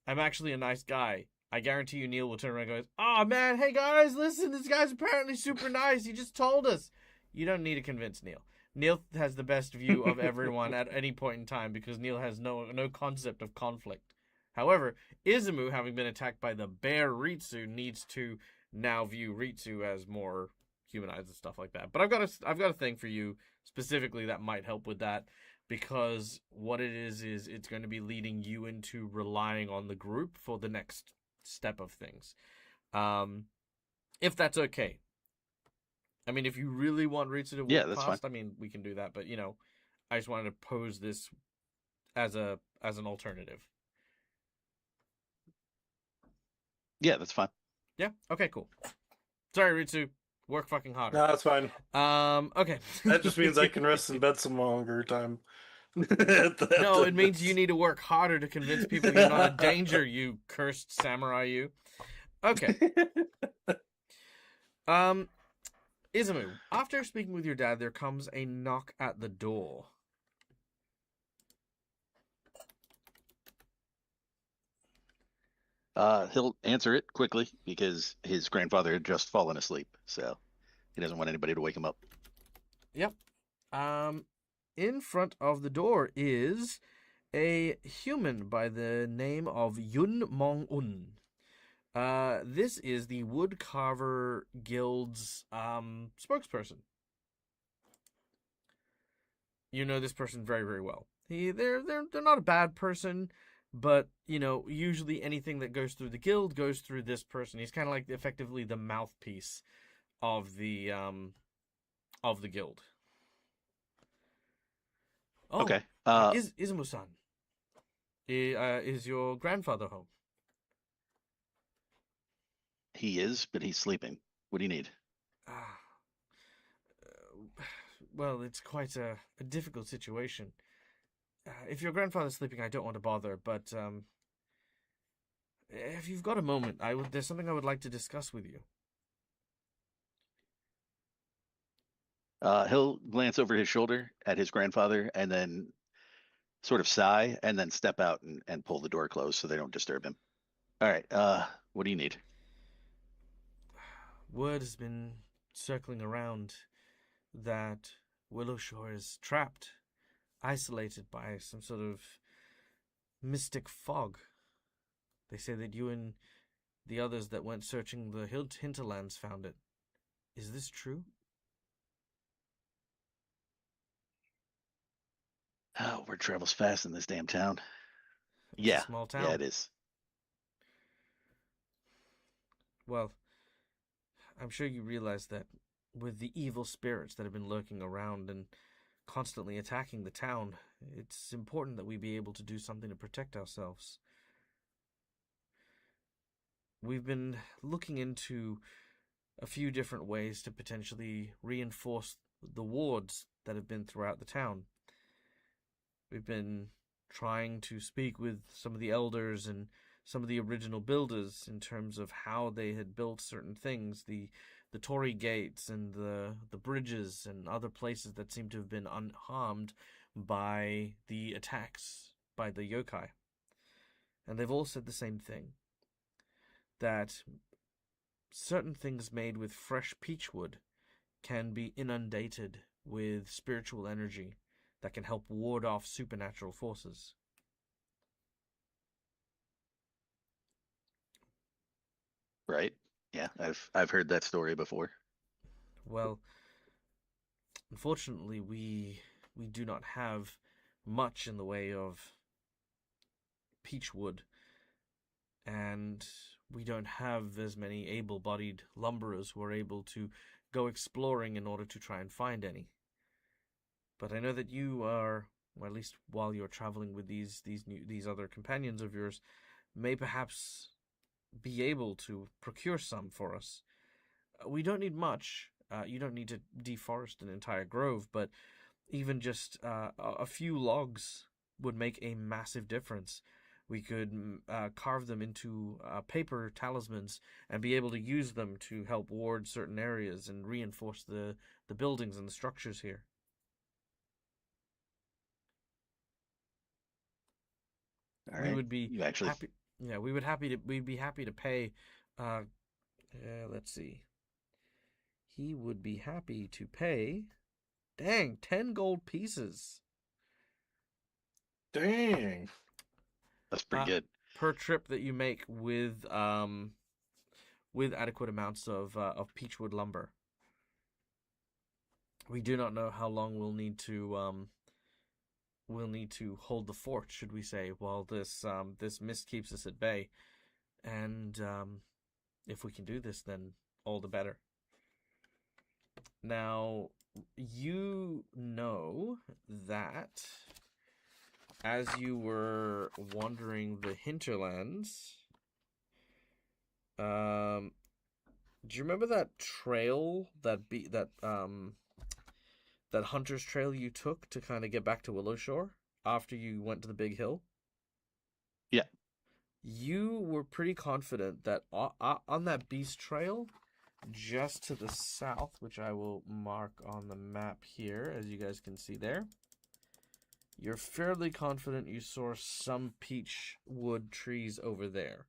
I'm actually a nice guy," I guarantee you Neil will turn around and go, "Oh man, hey guys, listen, this guy's apparently super nice. He just told us." You don't need to convince Neil. Neil has the best view of everyone at any point in time because Neil has no concept of conflict. However, Izumu, having been attacked by the bear Ritsu, needs to now view Ritsu as more humanized and stuff like that. But I've got a thing for you specifically that might help with that, because what it is it's going to be leading you into relying on the group for the next step of things. If that's okay. I mean, if you really want Ritsu to walk that's past, fine. I mean, we can do that. But I just wanted to pose this as an alternative. Yeah, that's fine. Yeah. Okay. Cool. Sorry, Ritsu. Work fucking harder. No, that's fine. Okay. That just means I can rest in bed some longer time. No, it means you need to work harder to convince people you're not a danger, you cursed samurai, you. Okay. Izumu, after speaking with your dad, there comes a knock at the door. He'll answer it quickly because his grandfather had just fallen asleep, so he doesn't want anybody to wake him up. Yep. In front of the door is a human by the name of Yun Mong Un. This is the Woodcarver Guild's spokesperson. You know this person very, very well. They're not a bad person, but usually anything that goes through the guild goes through this person. He's kind of like effectively the mouthpiece of the guild. Oh, Okay. Izumu-san, is your grandfather home? He is, but he's sleeping. What do you need? Well, it's quite a difficult situation. If your grandfather's sleeping, I don't want to bother, but if you've got a moment, there's something I would like to discuss with you. He'll glance over his shoulder at his grandfather and then sort of sigh and then step out and pull the door closed so they don't disturb him. All right. What do you need? Word has been circling around that Willowshore is trapped isolated by some sort of mystic fog. They say that you and the others that went searching the hinterlands found it. Is this true? Oh, word travels fast in this damn town. It's a Yeah, small town. yeah, it is. Well, I'm sure you realize that with the evil spirits that have been lurking around and constantly attacking the town, it's important that we be able to do something to protect ourselves. We've been looking into a few different ways to potentially reinforce the wards that have been throughout the town. We've been trying to speak with some of the elders and some of the original builders in terms of how they had built certain things, the Torii gates and the bridges and other places that seem to have been unharmed by the attacks by the yokai. And they've all said the same thing, that certain things made with fresh peachwood can be inundated with spiritual energy that can help ward off supernatural forces. Right? Yeah, I've heard that story before. Well, unfortunately, we do not have much in the way of peachwood, and we don't have as many able-bodied lumberers who are able to go exploring in order to try and find any. But I know that you are, or at least while you're traveling with these other companions of yours, may perhaps be able to procure some for us. We don't need much. You don't need to deforest an entire grove, but even just a few logs would make a massive difference. We could carve them into paper talismans and be able to use them to help ward certain areas and reinforce the buildings and the structures here. All We right. would be You actually happy. Yeah, we'd be happy to pay. Let's see. He would be happy to pay. Dang, 10 gold pieces. Dang. that's pretty good. Per trip that you make with adequate amounts of peachwood lumber. We do not know how long we'll need to hold the fort, should we say, while this mist keeps us at bay. And if we can do this, then all the better. Now, you know that as you were wandering the hinterlands, do you remember that trail that hunter's trail you took to kind of get back to Willowshore after you went to the big hill? Yeah. You were pretty confident that on that beast trail, just to the south, which I will mark on the map here, as you guys can see there, you're fairly confident you saw some peach wood trees over there.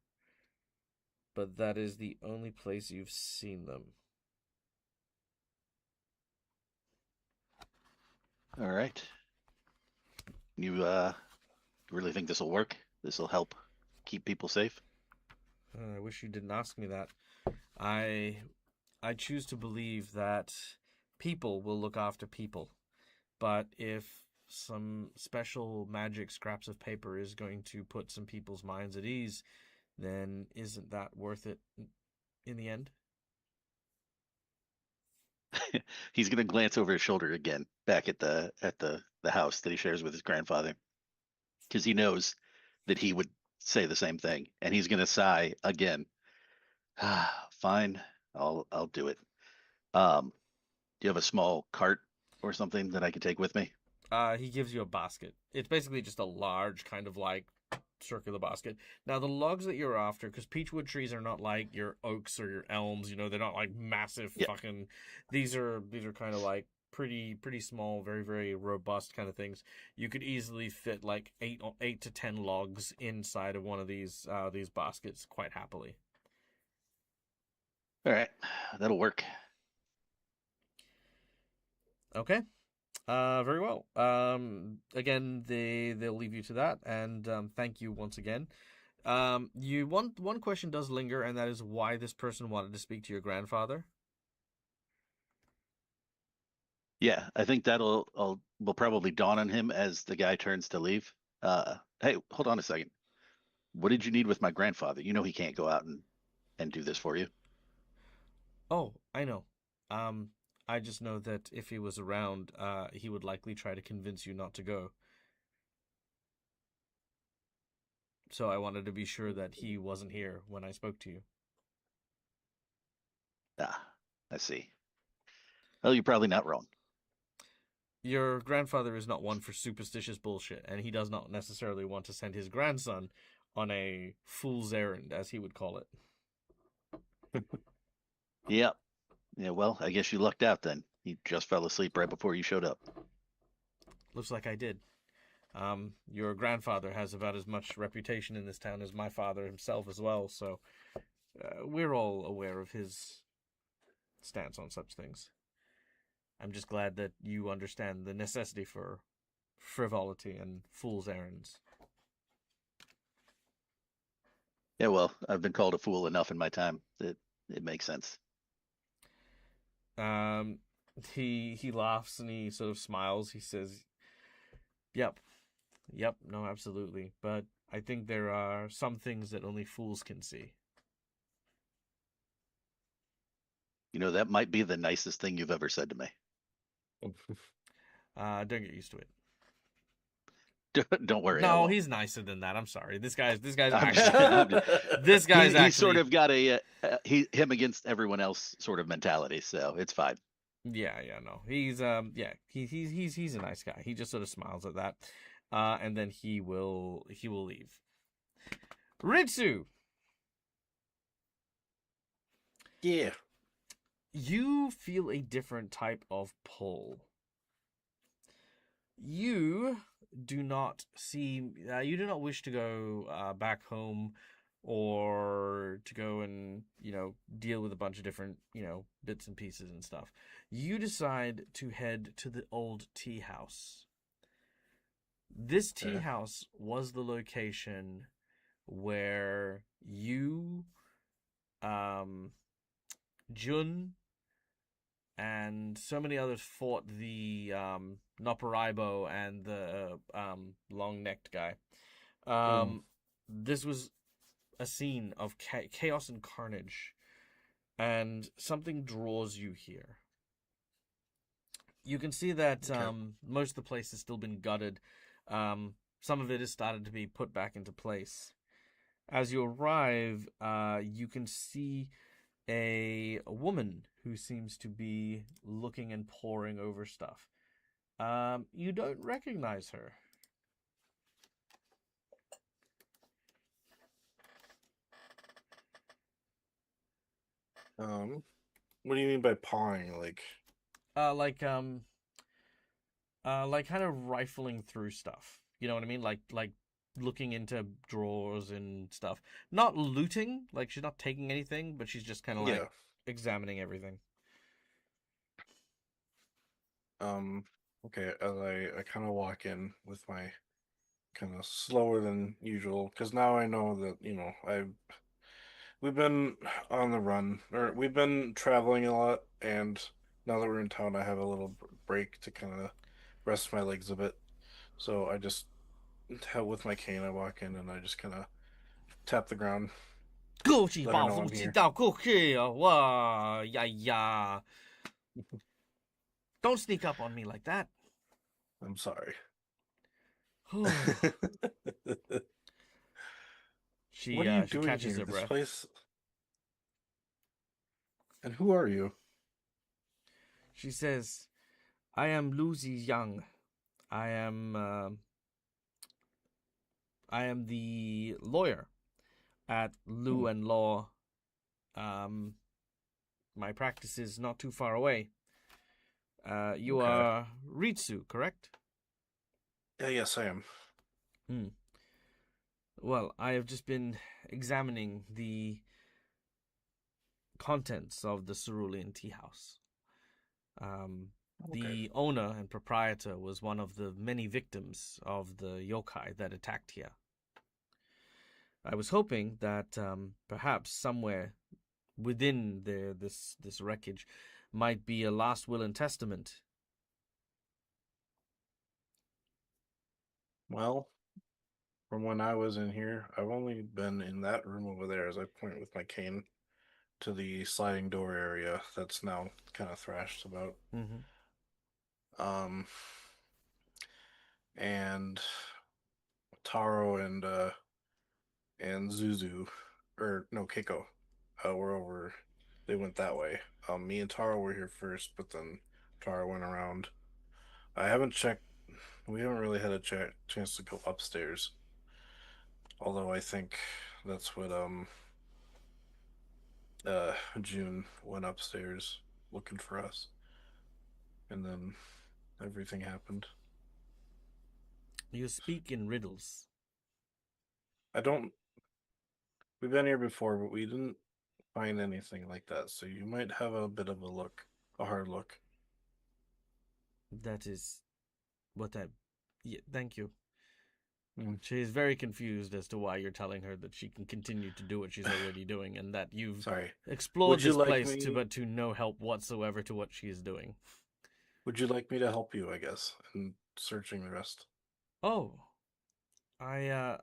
But that is the only place you've seen them. All right. You really think this will work? This will help keep people safe? I wish you didn't ask me that. I choose to believe that people will look after people. But if some special magic scraps of paper is going to put some people's minds at ease, then isn't that worth it in the end? He's gonna glance over his shoulder again, back at the house that he shares with his grandfather, because he knows that he would say the same thing, and he's gonna sigh again. Fine, I'll do it. Do you have a small cart or something that I could take with me? He gives you a basket. It's basically just a large kind of like circular basket. Now the logs that you're after, because peachwood trees are not like your oaks or your elms, they're not like massive Yeah. fucking. These are kind of like pretty small, very very robust kind of things. You could easily fit like 8 to 10 logs inside of one of these baskets quite happily. All right, that'll work. Okay. Very well. Again, they'll leave you to that, and thank you once again. You one question does linger, and that is why this person wanted to speak to your grandfather. Yeah, I think will probably dawn on him as the guy turns to leave. Hey, hold on a second. What did you need with my grandfather? You know he can't go out and do this for you. Oh, I know. Um, I just know that if he was around, he would likely try to convince you not to go. So I wanted to be sure that he wasn't here when I spoke to you. Ah, I see. Well, you're probably not wrong. Your grandfather is not one for superstitious bullshit, and he does not necessarily want to send his grandson on a fool's errand, as he would call it. Yep. Yeah, well, I guess you lucked out then. He just fell asleep right before you showed up. Looks like I did. Your grandfather has about as much reputation in this town as my father himself as well, so we're all aware of his stance on such things. I'm just glad that you understand the necessity for frivolity and fool's errands. Yeah, well, I've been called a fool enough in my time that it makes sense. Um, he laughs and he sort of smiles. He says, "Yep, yep, no, absolutely. But I think there are some things that only fools can see." You know, that might be the nicest thing you've ever said to me. Don't get used to it. Don't worry. I No, won't. he's nicer than that. I'm sorry. This guy's I'm actually this guy's he's actually sort of got a him against everyone else sort of mentality, so it's fine. Yeah, no. He's yeah, he's a nice guy. He just sort of smiles at that. And then he will leave. Ritsu, Yeah. you feel a different type of pull. You do not you do not wish to go back home or to go and, deal with a bunch of different, bits and pieces and stuff. You decide to head to the old tea house. This tea Okay. house was the location where you, Jun, and so many others fought the Noparaibo and the long-necked guy. This was a scene of chaos and carnage, and something draws you here. You can see that Okay. most of the place has still been gutted. Some of it has started to be put back into place. As you arrive, you can see a woman who seems to be looking and poring over stuff. You don't recognize her. What do you mean by pawing? Like, Uh, like um, like kind of rifling through stuff. You know what I mean? Like looking into drawers and stuff. Not looting. Like she's not taking anything, but she's just kind of like yeah. examining everything. Okay, as I kind of walk in with my kind of slower than usual, because now I know that, we've been on the run, or we've been traveling a lot, and now that we're in town, I have a little break to kind of rest my legs a bit. So I just, with my cane, I walk in and I just kind of tap the ground, 过去 let her 报 know 复 I'm 知 here. 道过去啊！哇呀呀！Don't sneak up on me like that. I'm sorry. she What are you she doing catches here? her This breath. place. And who are you? She says, "I am Lucy Young. I am I am the lawyer at Lu and Law. Um, my practice is not too far away. You Okay. are Ritsu, correct?" Yeah, yes, I am. Well, I have just been examining the contents of the cerulean tea house. The owner and proprietor was one of the many victims of the yokai that attacked here. I was hoping that perhaps somewhere within this wreckage might be a last will and testament. Well, from when I was in here, I've only been in that room over there as I point with my cane to the sliding door area that's now kind of thrashed about. Mm-hmm. And Taro and Zuzu, or no, Keiko, were over. They went that way. Me and Taro were here first, but then Taro went around. I haven't checked. We haven't really had a chance to go upstairs. Although I think that's what June went upstairs looking for us, and then everything happened. You speak in riddles. I don't. We've been here before, but we didn't find anything like that. So you might have a bit of a hard look. That is what I. Yeah, thank you. Mm. She is very confused as to why you're telling her that she can continue to do what she's already doing, and that you've explored Would you this like place me- but to no help whatsoever to what she is doing. Would you like me to help you, I guess, in searching the rest? Oh, I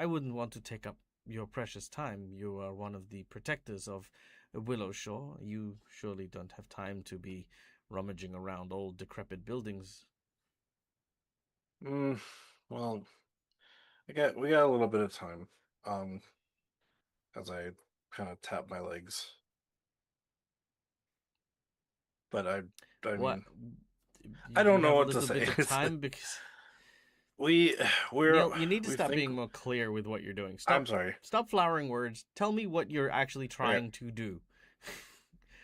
wouldn't want to take up your precious time. You are one of the protectors of Willow Shore. You surely don't have time to be rummaging around old decrepit buildings. Well, we got a little bit of time. As I kind of tap my legs. But I What? mean, You I don't know have what a to little say. bit of time because we're Neil, you need to we stop think- being more clear with what you're doing. I'm sorry. Stop flowering words. Tell me what you're actually trying to do.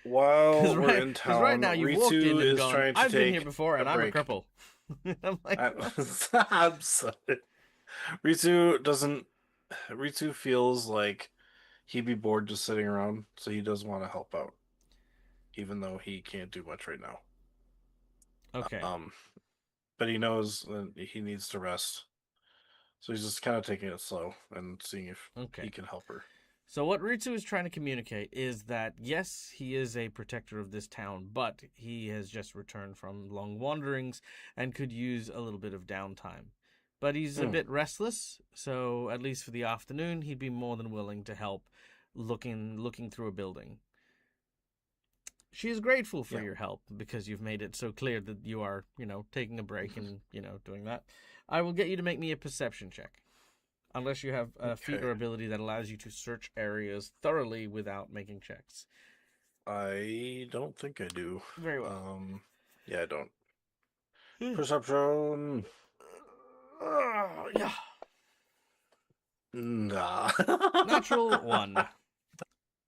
While we're in town, right now you've walked in Ritsu and is gone, trying to I've been take here before and a I'm a break. cripple. I'm like, I'm sorry. Ritsu feels like he'd be bored just sitting around, so he does want to help out, even though he can't do much right now. okay. But he knows that he needs to rest, so he's just kind of taking it slow and seeing if he can help her. So what Ritsu is trying to communicate is that, yes, he is a protector of this town, but he has just returned from long wanderings and could use a little bit of downtime. But he's a bit restless, so at least for the afternoon, he'd be more than willing to help looking through a building. She is grateful for your help because you've made it so clear that you are, taking a break and, doing that. I will get you to make me a perception check. Unless you have a feat or ability that allows you to search areas thoroughly without making checks. I don't think I do. Very well. Yeah, I don't. Perception. Yeah. Nah. Natural 1.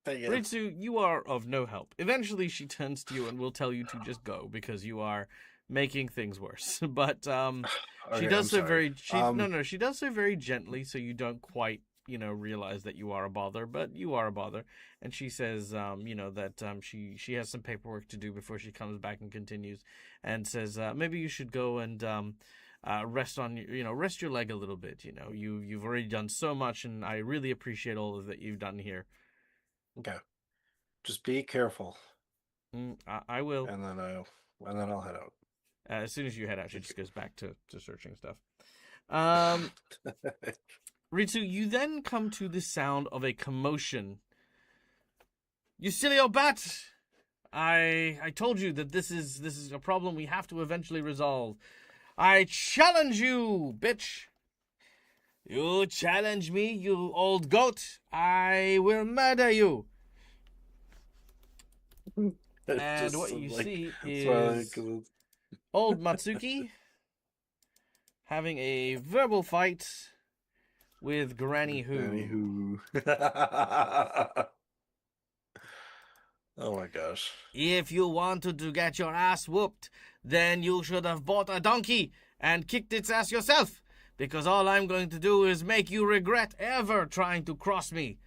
Dang it. Ritsu, you are of no help. Eventually she turns to you and will tell you to just go because you are making things worse. But she does so very she does so very gently so you don't quite, realize that you are a bother, but you are a bother. And she says that she has some paperwork to do before she comes back and continues and says maybe you should go and rest on rest your leg a little bit. You've already done so much and I really appreciate all that you've done here. Okay. Just be careful. I will. And then I'll head out. As soon as you head out, she just goes back to searching stuff. Ritsu, you then come to the sound of a commotion. You silly old bat! I told you that this is a problem we have to eventually resolve. I challenge you, bitch! You challenge me, you old goat! I will murder you! And what you see is old Matsuki having a verbal fight with Granny Who. Oh my gosh. If you wanted to get your ass whooped, then you should have bought a donkey and kicked its ass yourself, because all I'm going to do is make you regret ever trying to cross me.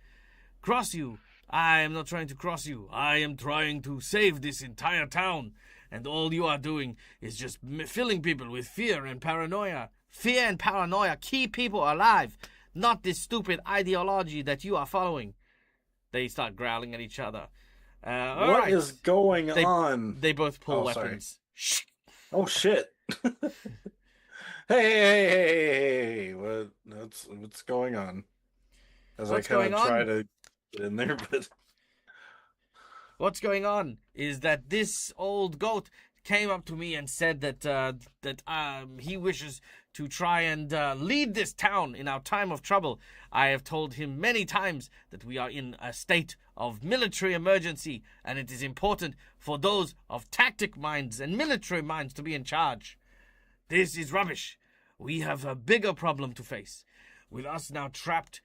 Cross you? I am not trying to cross you. I am trying to save this entire town. and all you are doing is just filling people with fear and paranoia. Fear and paranoia keep people alive, not this stupid ideology that you are following. They start growling at each other. All What right. is going on? They both pull Oh, sorry. weapons. Shh. Oh shit! Hey! What's going on? As What's I kind going of on? try to get in there, but What's going on is that this old goat came up to me and said that he wishes to try and lead this town in our time of trouble. I have told him many times that we are in a state of military emergency, and it is important for those of tactic minds and military minds to be in charge. This is rubbish. We have a bigger problem to face. With us now trapped,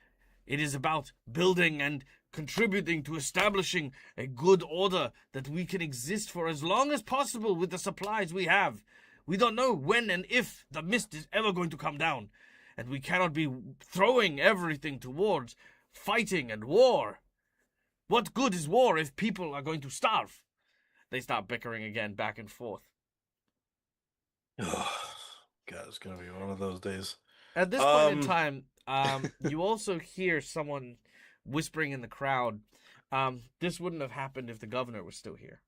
it is about building and contributing to establishing a good order that we can exist for as long as possible with the supplies we have. We don't know when and if the mist is ever going to come down, and we cannot be throwing everything towards fighting and war. What good is war if people are going to starve? They start bickering again, back and forth. God, it's gonna be one of those days. At this point in time, you also hear someone whispering in the crowd. This wouldn't have happened if the governor was still here.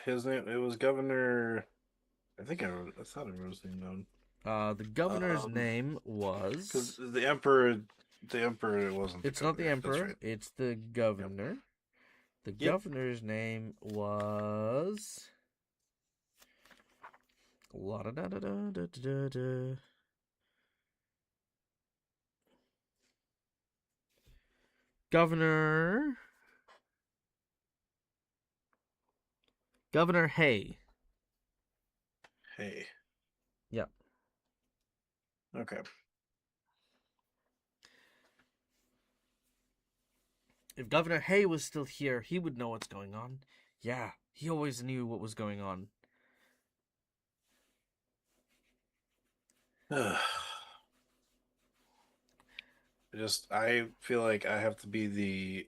His name, it was Governor. I thought I wrote his name down. The governor's name was. Because the emperor wasn't. It's not the emperor. Right. It's the governor. Yep. The governor's name was. Governor Hay. Hay. Yep. Okay. If Governor Hay was still here, he would know what's going on. Yeah, he always knew what was going on. I feel like I have to be the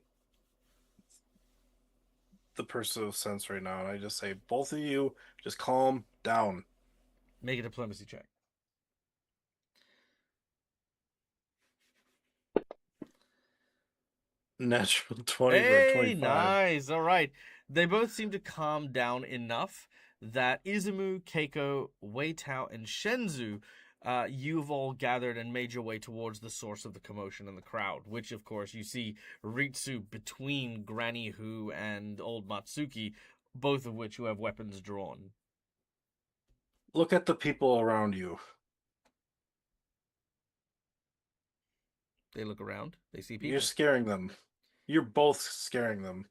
person of sense right now, and I just say, both of you, just calm down. Make a diplomacy check. Natural 20 for 25. Nice. All right. They both seem to calm down enough that Izumu, Keiko, Weitao, and Shenzu, you've all gathered and made your way towards the source of the commotion in the crowd, which, of course, you see Ritsu between Granny Hu and old Matsuki, both of which who have weapons drawn. Look at the people around you. They look around. They see people. You're scaring them. You're both scaring them.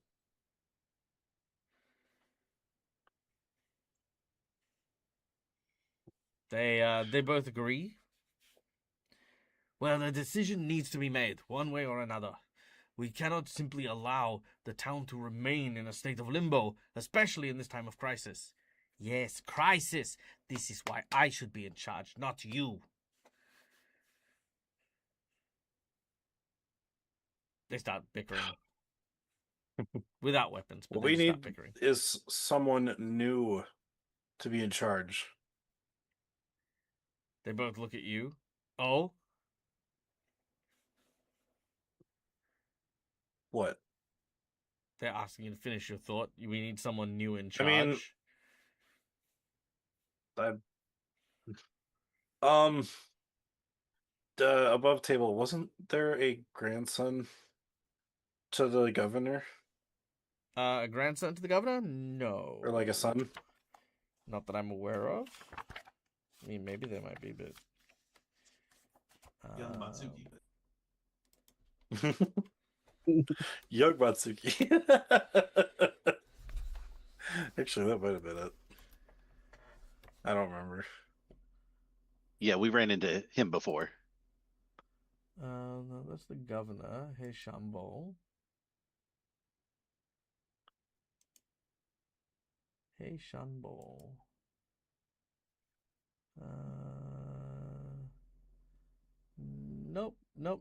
They both agree. Well, the decision needs to be made, one way or another. We cannot simply allow the town to remain in a state of limbo, especially in this time of crisis. Yes, crisis. This is why I should be in charge, not you. They start bickering. Without weapons, but what we start need bickering. Is someone new to be in charge. They both look at you. Oh? What? They're asking you to finish your thought. We need someone new in charge. The above table, wasn't there a grandson to the governor? A grandson to the governor? No. Or like a son? Not that I'm aware of. I mean, maybe there might be, but... Young Matsuki. Young Matsuki. Actually, that might have been it. I don't remember. Yeah, we ran into him before. No, that's the governor. Hey, Shambo. Hey, Shambo. Nope,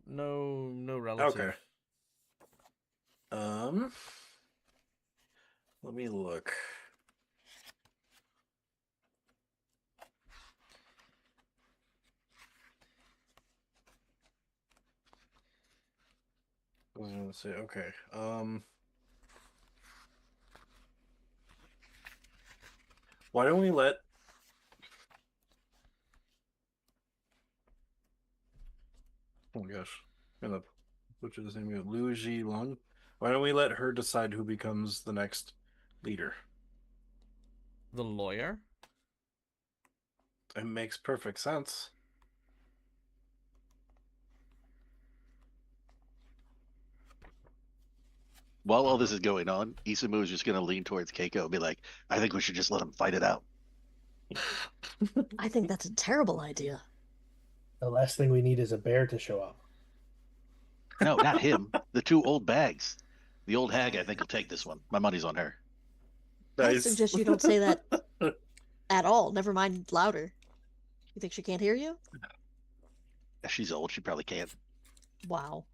no relative. Okay. Let me look. I was gonna say, okay. Why don't we let oh my gosh, I'm gonna butcher his name. Liu Ji Lung. Why don't we let her decide who becomes the next leader? The lawyer? It makes perfect sense. While all this is going on, Isamu is just going to lean towards Keiko and be like, I think we should just let him fight it out. I think that's a terrible idea. The last thing we need is a bear to show up. No, not him. The two old bags. The old hag, I think, will take this one. My money's on her. I Nice. suggest you don't say that at all. Never mind louder. You think she can't hear you? She's old. She probably can't. Wow.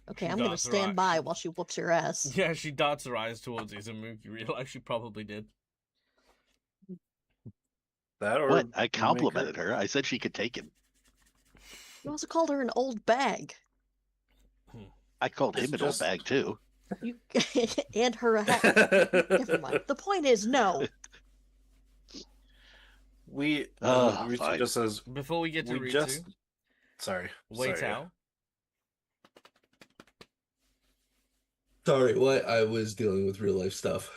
Okay, She I'm gonna dots her stand eye- by while she whoops your ass. Yeah, she dots her eyes towards Izumu. You realize she probably did. That or What? I you make complimented her. I said she could take him. You also called her an old bag. I called It's him an old just- bag, too. You and her a hat. Never mind. The point is, no. We Ritsu Fine. just says Before we get to we Ritsu, just sorry. Wei sorry. Tao. Sorry, what? I was dealing with real life stuff.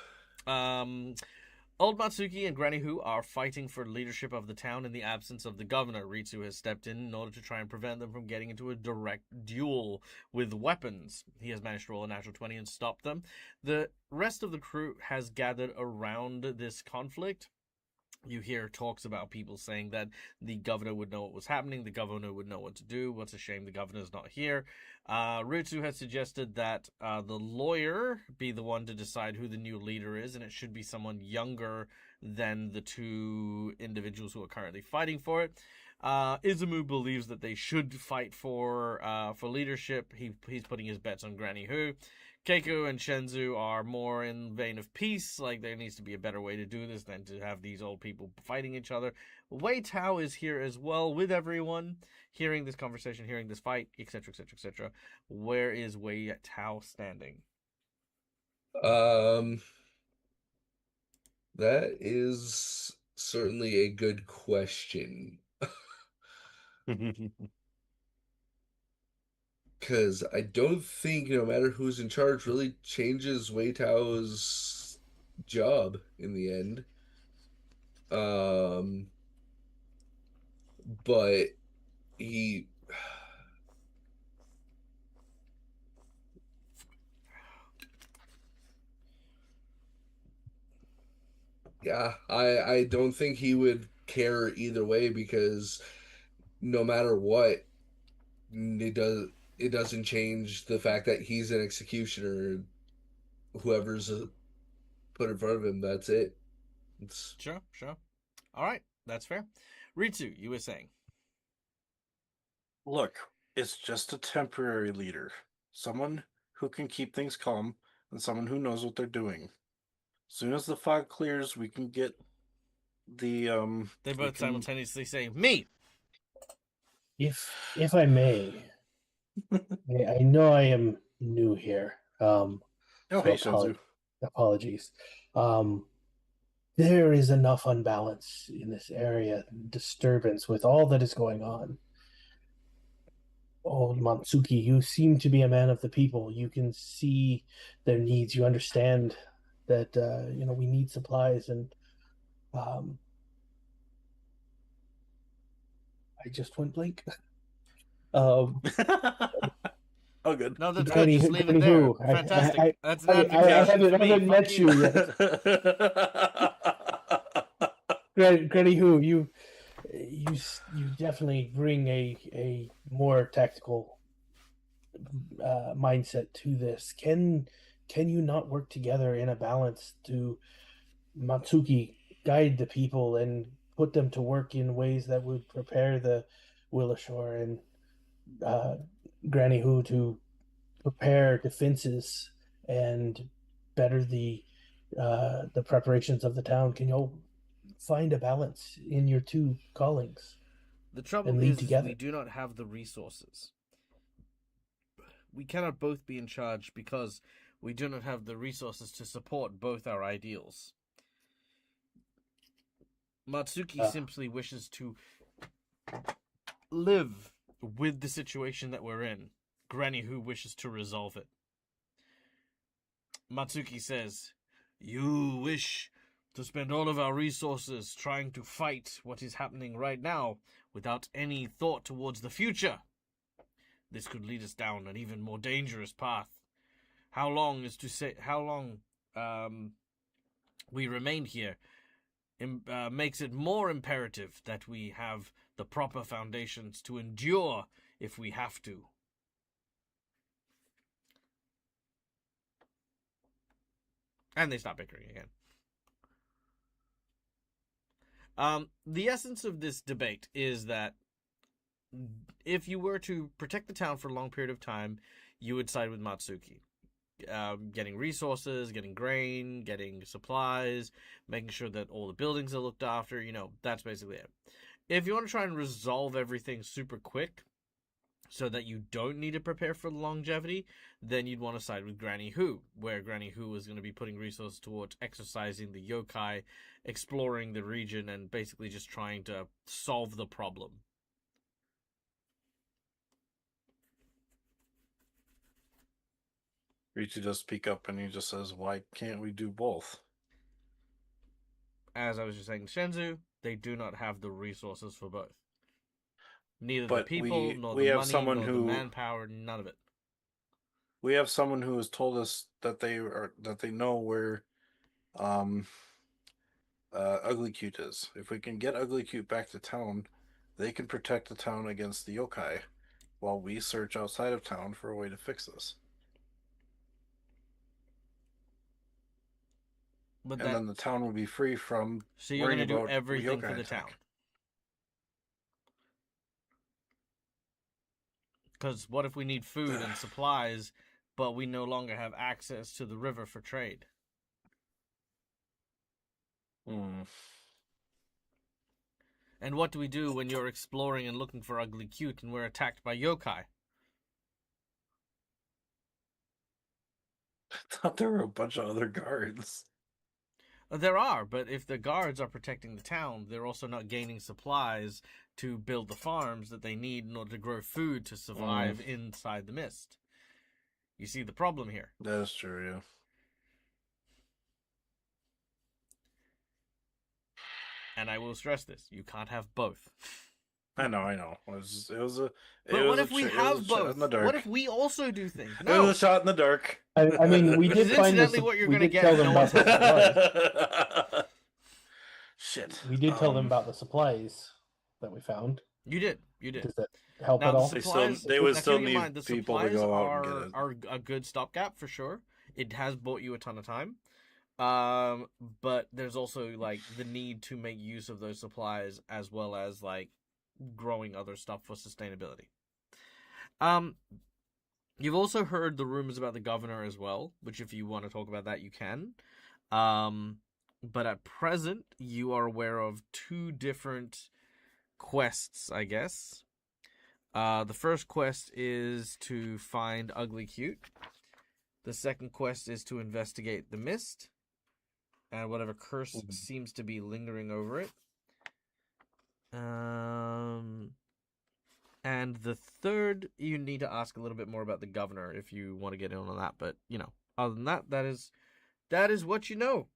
Old Matsuki and Granny Hu are fighting for leadership of the town in the absence of the governor. Ritsu has stepped in order to try and prevent them from getting into a direct duel with weapons. He has managed to roll a natural 20 and stop them. The rest of the crew has gathered around this conflict. You hear talks about people saying that the governor would know what was happening, the governor would know what to do. What's a shame the governor's not here. Ritsu has suggested that the lawyer be the one to decide who the new leader is, and it should be someone younger than the two individuals who are currently fighting for it. Izumu believes that they should fight for leadership. He's putting his bets on Granny Hu. Keiko and Shenzu are more in vein of peace, like there needs to be a better way to do this than to have these old people fighting each other. Wei Tao is here as well with everyone, hearing this conversation, hearing this fight, etc., etc., etc. Where is Wei Tao standing? That is certainly a good question. Because I don't think no matter who's in charge really changes Wei Tao's job in the end. But he yeah, I don't think he would care either way because no matter what, it doesn't change the fact that he's an executioner. Whoever's put in front of him, that's it. It's Sure. All right, that's fair. Ritsu, you were saying. Look, it's just a temporary leader. Someone who can keep things calm and someone who knows what they're doing. As soon as the fog clears, we can get the They we both can- simultaneously say, me! If I may, I know I am new here. Oh, So hey, Shenzu. apologies. There is enough unbalance in this area, disturbance with all that is going on. Old Matsuki, you seem to be a man of the people. You can see their needs. You understand that we need supplies, and I just went blank. Oh, good. No, that's good. Granny, Just leave it Granny there. Who? Fantastic. That's an I advocation for me. haven't Fuck met you yet. Granny Who, you definitely bring a more tactical mindset to this. Can you not work together in a balance to Matsuki guide the people and put them to work in ways that would prepare the Willashore and Granny Who to prepare defenses and better the preparations of the town, can you find a balance in your two callings? The trouble and lead is together. we do not have the resources. We cannot both be in charge because we do not have the resources to support both our ideals. Matsuki simply wishes to live with the situation that we're in. Granny Who wishes to resolve it. Matsuki says, "You wish to spend all of our resources trying to fight what is happening right now without any thought towards the future. This could lead us down an even more dangerous path. How long we remain here makes it more imperative that we have the proper foundations to endure if we have to." And they stop bickering again. The essence of this debate is that if you were to protect the town for a long period of time, you would side with Matsuki. Getting resources, getting grain, getting supplies, making sure that all the buildings are looked after, that's basically it. If you want to try and resolve everything super quick so that you don't need to prepare for longevity, then you'd want to side with Granny Who, where Granny Who is going to be putting resources towards exercising the yokai, exploring the region, and basically just trying to solve the problem. Ritu does speak up and he just says, "Why can't we do both?" As I was just saying to Shenzu, they do not have the resources for both. Neither But the people, nor we the have money, someone nor who the manpower, none of it. We have someone who has told us that they know where Ugly Cute is. If we can get Ugly Cute back to town, they can protect the town against the yokai, while we search outside of town for a way to fix this. And then the town will be free from so you're worrying going to do about everything for the attack. town. Because what if we need food and supplies, but we no longer have access to the river for trade? And what do we do when you're exploring and looking for Ugly Cute and we're attacked by yokai? I thought there were a bunch of other guards. There are, but if the guards are protecting the town, they're also not gaining supplies to build the farms that they need in order to grow food to survive inside the mist. You see the problem here? That is true, yeah. And I will stress this: you can't have both. I know. It was But what if we have both? What if we also do things? No, it was a shot in the dark. I mean, we Which did is find this. incidentally what you're We gonna did get. tell them No about one's the supplies. Shit. We did tell them about the supplies that we found. You did. Does that help Now, at all? They would still keep in need mind, the people to supplies go out and get it. are a good stopgap for sure. It has bought you a ton of time. But there's also like the need to make use of those supplies as well as like growing other stuff for sustainability. You've also heard the rumors about the governor as well, which if you want to talk about that, you can. But at present, you are aware of two different quests, I guess. The first quest is to find Ugly Cute. The second quest is to investigate the mist and whatever curse seems to be lingering over it. And the third, you need to ask a little bit more about the governor if you want to get in on that. But, other than that, that is what you know.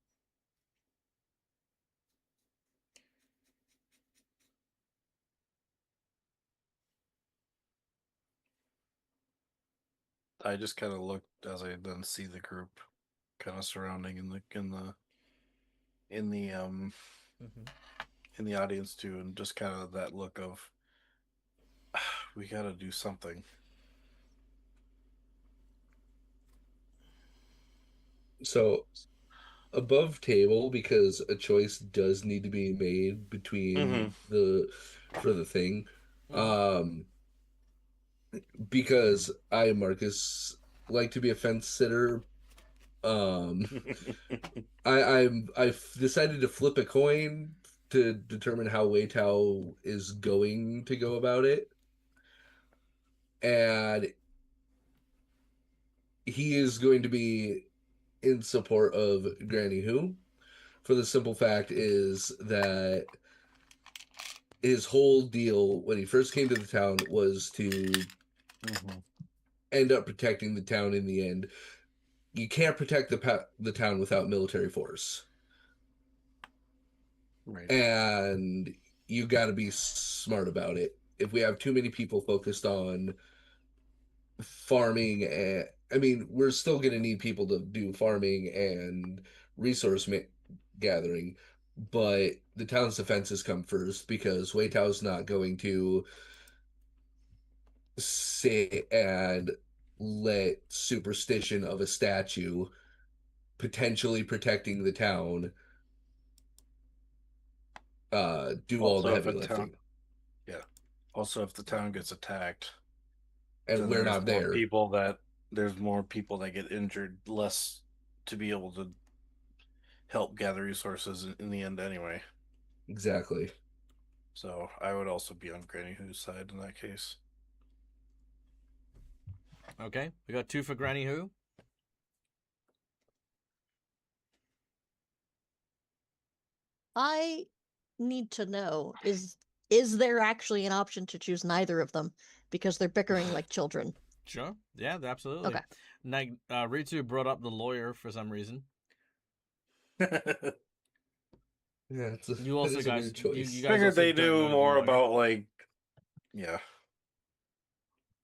I just kind of looked as I then see the group kind of surrounding in the audience too, and just kind of that look of we got to do something. So above table, because a choice does need to be made between for the thing. Because I, Marcus, like to be a fence sitter I've decided to flip a coin to determine how Wei Tao is going to go about it. And he is going to be in support of Granny Who, for the simple fact is that his whole deal when he first came to the town was to end up protecting the town in the end. You can't protect the town without military force. Right. And you got to be smart about it. If we have too many people focused on farming, and I mean, we're still going to need people to do farming and resource gathering, but the town's defenses come first because Wei Tao's not going to sit and let superstition of a statue potentially protecting the town do all the Also, if heavy a town, lifting. yeah. Also, if the town gets attacked, And then we're there's not more there. there's more people that get injured, less to be able to help gather resources in the end anyway. Exactly. So I would also be on Granny Who's side in that case. Okay, we got 2 for Granny Who. I need to know, is there actually an option to choose neither of them because they're bickering like children? Sure. Yeah, absolutely. Okay. Ritsu brought up the lawyer for some reason. Yeah, You also that is a guys, weird choice. you guys Figured also they don't know knew the more lawyer. about like, yeah.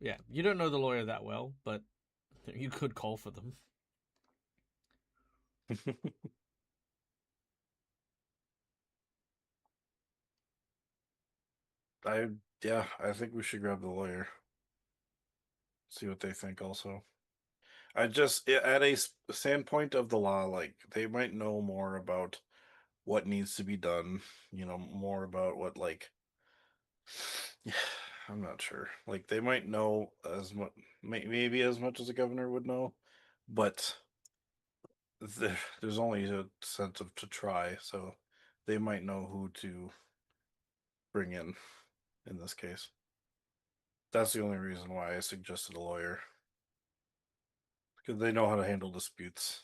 Yeah, you don't know the lawyer that well, but you could call for them. I think we should grab the lawyer. See what they think also. At a standpoint of the law, like they might know more about what needs to be done, more about what like I'm not sure. Like they might know as much, maybe as much as the governor would know, but there's only a sense of to try, so they might know who to bring in this case. That's the only reason why I suggested a lawyer, because they know how to handle disputes.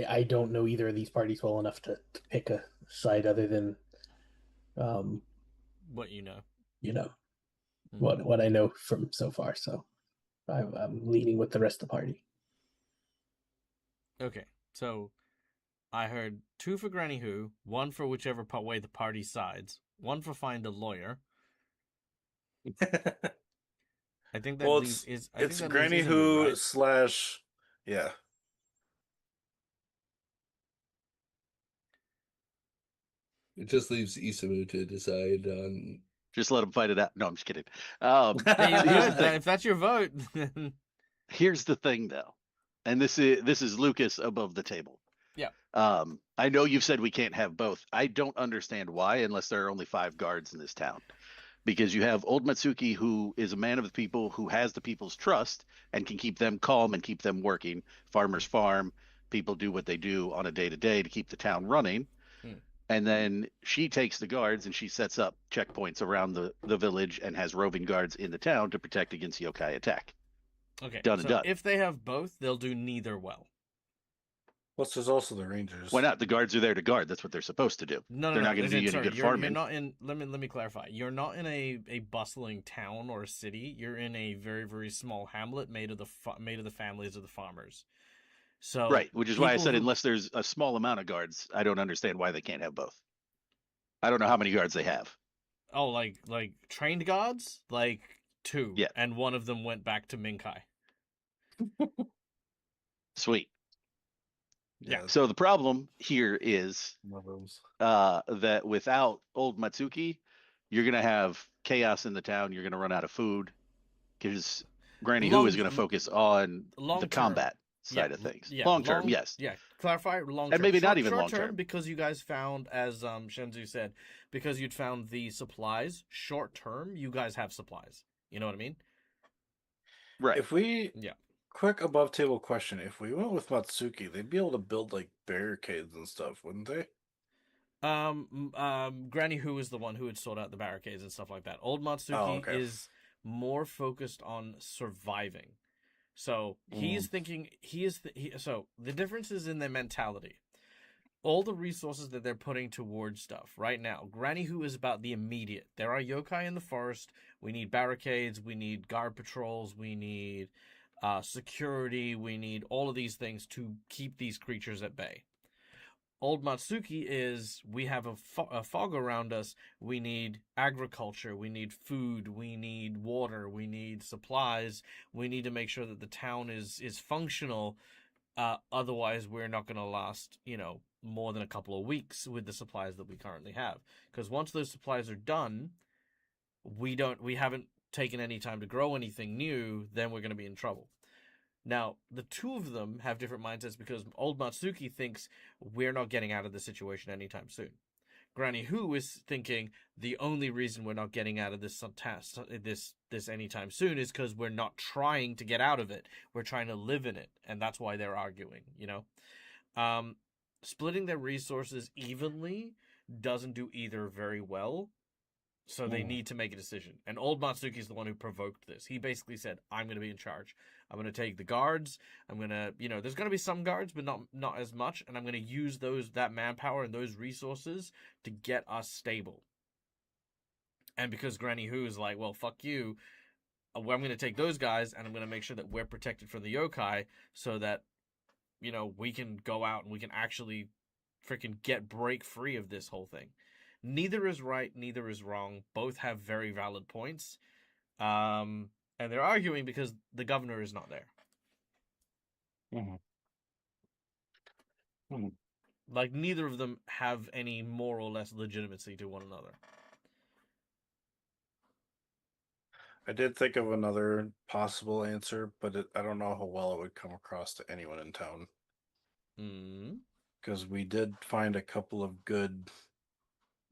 I don't know either of these parties well enough to pick a side other than, What you know. what I know from so far. So I'm leaning with the rest of the party. Okay, so I heard 2 for Granny Who, 1 for whichever way the party sides, 1 for find a lawyer. I think that Well, leaves it's that Granny leaves Isamu, Who right? yeah. It just leaves Isamu to decide on. Just let him fight it out. No, I'm just kidding. Hey, here's the thing. if that's your vote, Here's the thing, though, and this is Lucas above the table. Yeah. I know you've said we can't have both. I don't understand why, unless there are only 5 guards in this town. Because you have old Matsuki, who is a man of the people, who has the people's trust and can keep them calm and keep them working. Farmers farm, people do what they do on a day-to-day to keep the town running. And then she takes the guards and she sets up checkpoints around the village and has roving guards in the town to protect against yokai attack. Okay, Done so and done. if they have both, they'll do neither well. Plus, there's also the Rangers. Why not? The guards are there to guard. That's what they're supposed to do. No, they're not going to do you any good farming. You're not in. Let me clarify. You're not in a bustling town or a city. You're in a very, very small hamlet made of the families of the farmers. So right, which is why I said unless there's a small amount of guards, I don't understand why they can't have both. I don't know how many guards they have. Oh, like trained guards, like 2, yeah, and one of them went back to Minkai. Sweet. Yeah. So the problem here is that without old Matsuki, you're going to have chaos in the town. You're going to run out of food because Granny Who is going to focus on the combat. side of things. Yeah, Long term, yes. Yeah, clarify long term. And maybe not even short long term. because you guys found, as Shenzu said, because you'd found the supplies. Short term, you guys have supplies. You know what I mean? Right. If we Yeah. Quick above table question: if we went with Matsuki, they'd be able to build like barricades and stuff, wouldn't they? Granny Who is the one who would sort out the barricades and stuff like that. Old Matsuki okay. is more focused on surviving. So he's thinking so the difference is in their mentality. All the resources that they're putting towards stuff right now. Granny Who is about the immediate. There are yokai in the forest. We need barricades. We need guard patrols. We need security. We need all of these things to keep these creatures at bay. Old Matsuki is we have a fog around us. We need agriculture. We need food. We need water. We need supplies. We need to make sure that the town is functional. Otherwise, we're not going to last, more than a couple of weeks with the supplies that we currently have. Because once those supplies are done, we haven't taken any time to grow anything new. Then we're going to be in trouble. Now, the two of them have different mindsets because old Matsuki thinks we're not getting out of this situation anytime soon. Granny Who is thinking the only reason we're not getting out of this anytime soon is because we're not trying to get out of it. We're trying to live in it, and that's why they're arguing, Splitting their resources evenly doesn't do either very well. So they need to make a decision. And old Matsuki is the one who provoked this. He basically said, I'm going to be in charge. I'm going to take the guards. I'm going to, there's going to be some guards, but not as much. And I'm going to use that manpower and those resources to get us stable. And because Granny Who is like, well, fuck you, I'm going to take those guys and I'm going to make sure that we're protected from the yokai so that, we can go out and we can actually freaking break free of this whole thing. Neither is right, neither is wrong. Both have very valid points. And they're arguing because the governor is not there. Like, neither of them have any more or less legitimacy to one another. I did think of another possible answer, but I don't know how well it would come across to anyone in town. Because we did find a couple of good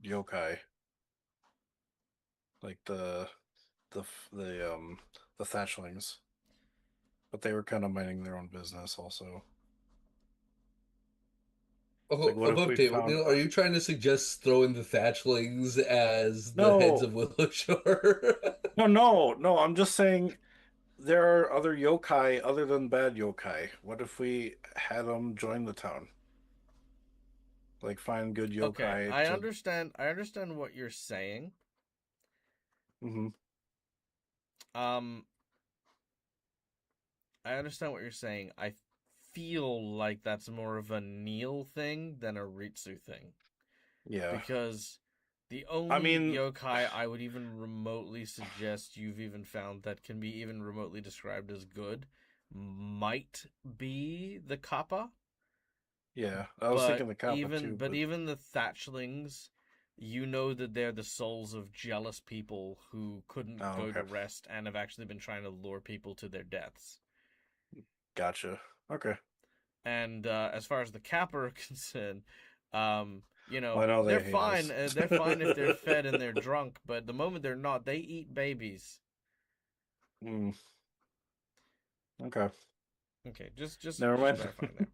yokai, like the thatchlings, but they were kind of minding their own business also. Like, above table, Neil, are you trying to suggest throwing the thatchlings as the heads of Willowshore? No. I'm just saying there are other yokai other than bad yokai. What if we had them join the town? Like, find good yokai. Okay, I understand what you're saying. I understand what you're saying. I feel like that's more of a Neil thing than a Ritsu thing. Yeah. Because the only yokai I would even remotely suggest you've even found that can be even remotely described as good might be the Kappa. Yeah, I was thinking the Kappa too. But even the thatchlings, that they're the souls of jealous people who couldn't go to rest and have actually been trying to lure people to their deaths. Gotcha. Okay. And as far as the Kappa are concerned, they're fine. They're fine if they're fed and they're drunk, but the moment they're not, they eat babies. Okay. Okay, just never mind. Clarifying there.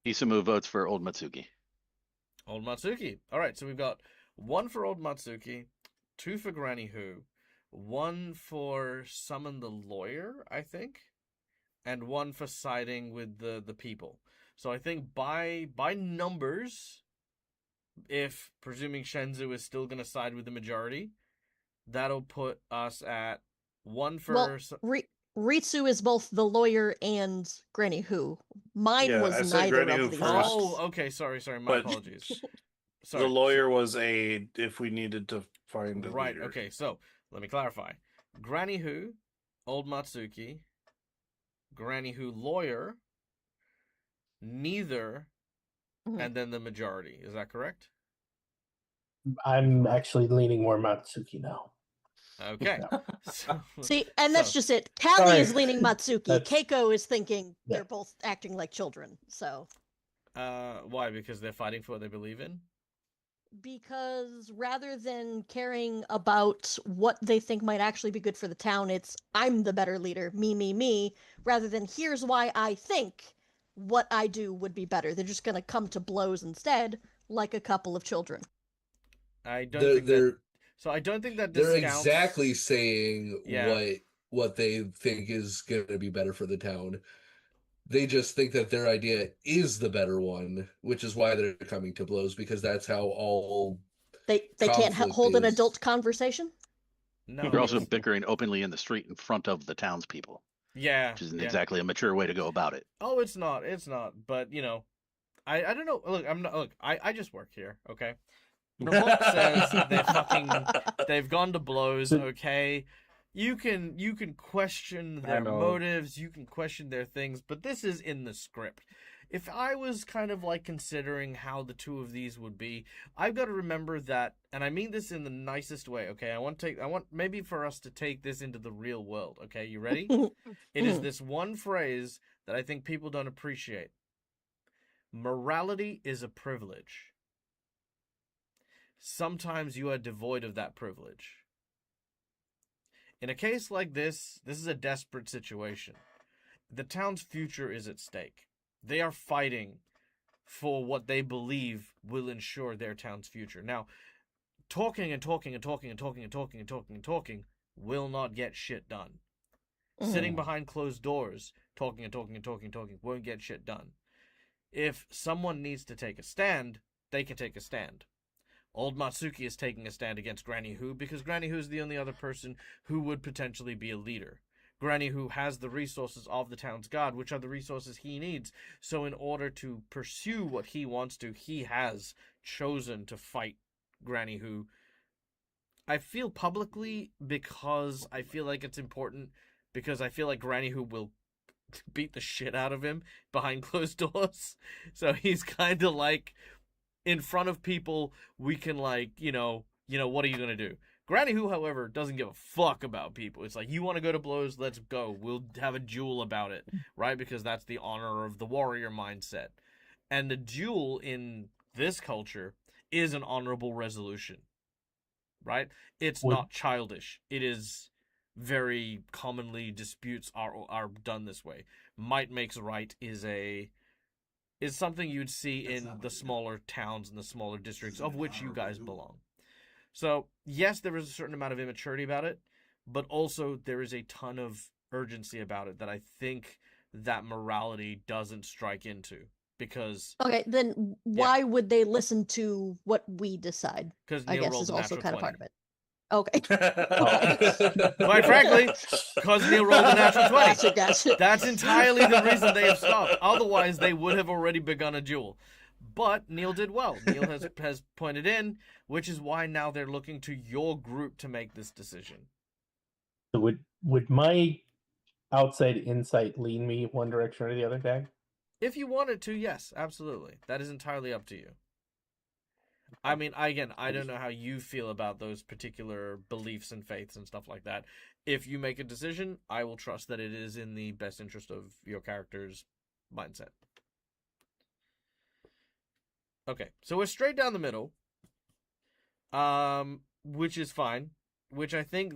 Isamu votes for Old Matsuki. Old Matsuki. All right, so we've got 1 for Old Matsuki, 2 for Granny Who, 1 for Summon the Lawyer, I think, and 1 for siding with the people. So I think by numbers, if presuming Shenzu is still going to side with the majority, that'll put us at 1 for... Ritsu is both the lawyer and Granny Who. Mine was neither Granny of these. Oh, okay, sorry, my apologies. Sorry. The lawyer was if we needed to find a right, leader. Okay, so let me clarify. Granny Who, Old Matsuki, Granny Who lawyer, neither, and then the majority. Is that correct? I'm actually leaning more Matsuki now. Okay. So, See, and that's so- just it. Callie Sorry. is leaning Matsuki. That's- Keiko is thinking Yeah. they're both acting like children. So, why? Because they're fighting for what they believe in? because rather than caring about what they think might actually be good for the town, it's I'm the better leader, me, rather than here's why I think what I do would be better. They're just going to come to blows instead, like a couple of children. I don't They're think that. they're So I don't think that they're discounts. exactly saying Yeah. what they think is going to be better for the town. They just think that their idea is the better one, which is why they're coming to blows, because that's how all They can't conflict hold an is. adult conversation. No. They're also because- bickering openly in the street in front of the townspeople, Yeah. which isn't yeah. exactly a mature way to go about it. Oh, it's not. It's not. But you know, I don't know. Look, I'm not. Look, I just work here. Okay. Revolt says they've gone to blows. Okay. You can question their know. motives. You can question their things. But this is in the script. If I was kind of like considering how the two of these would be, I've got to remember that, and I mean this in the nicest way. Okay. I want maybe for us to take this into the real world. Okay. You ready? It is this one phrase that I think people don't appreciate. Morality is a privilege. Sometimes you are devoid of that privilege. In a case like this is a desperate situation. The town's future is at stake. They are fighting for what they believe will ensure their town's future. Now, talking will not get shit done. Sitting behind closed doors, talking won't get shit done. If someone needs to take a stand, they can take a stand. Old Matsuki is taking a stand against Granny Who because Granny Who is the only other person who would potentially be a leader. Granny Who has the resources of the town's god, which are the resources he needs. So in order to pursue what he wants to, he has chosen to fight Granny Who. I feel publicly because I feel like it's important, because I feel like Granny Who will beat the shit out of him behind closed doors. So he's kind of like, in front of people, we can like, you know, what are you going to do? Granny Who, however, doesn't give a fuck about people. It's like, you want to go to blows? Let's go. We'll have a duel about it, right? Because that's the honor of the warrior mindset. And the duel in this culture is an honorable resolution, right? It's not childish. It is very commonly disputes are done this way. Might makes right is something you'd see in the smaller towns and the smaller districts of which you guys belong. So, yes, there is a certain amount of immaturity about it, but also there is a ton of urgency about it that I think that morality doesn't strike into. Because Okay, then why would they listen to what we decide? I Neil guess rolled is a also natural kind of 20. part of it. Okay. Quite frankly, because Neil rolled a natural 20. Gotcha. That's entirely the reason they have stopped. Otherwise, they would have already begun a duel. But Neil did well. Neil has pointed in, which is why now they're looking to your group to make this decision. So would my outside insight lean me one direction or the other, Dag? If you wanted to, yes, absolutely. That is entirely up to you. I mean, I don't know how you feel about those particular beliefs and faiths and stuff like that. If you make a decision, I will trust that it is in the best interest of your character's mindset. Okay, so we're straight down the middle, which is fine. Which I think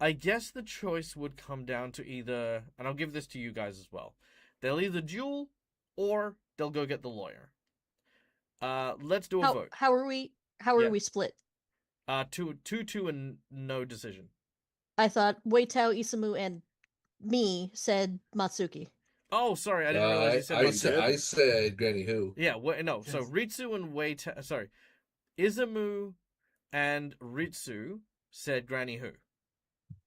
I guess the choice would come down to either, and I'll give this to you guys as well. They'll either duel or they'll go get the lawyer. Let's do a vote. How are we split? 2-2 and no decision. I thought Weitao, Isamu, and me said Matsuki. Oh, sorry, I didn't realize you said Matsuki. I said Granny Who. Yeah, no. So Ritsu and Weitao, sorry, Izumu and Ritsu said Granny Who.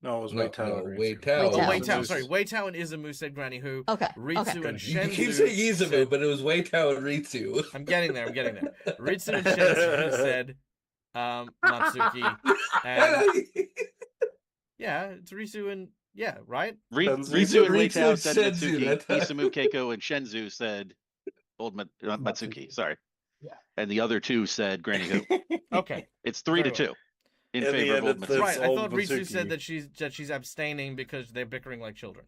No, it was No, Weitao. Weitao. Oh, Weitao. Weitao. Sorry, Weitao and Izumu said Granny Who. Okay. Ritsu okay. and You Shenzu. keep saying Izumu, said- but it was Weitao and Ritsu. I'm getting there. Ritsu and Shenzu said Matsuki. And yeah, it's Ritsu and right? Ritsu and Weitao said Shenzu, Matsuki. that's- Isamu, Keiko, and Shenzu said old Matsuki. Sorry. Yeah. And the other two said Granny Who. Okay. It's 3 to Very 2. In In the favor of end, old it's Mitsuki. Right, I old thought Ritsu Mitsuki. said that she's abstaining because they're bickering like children.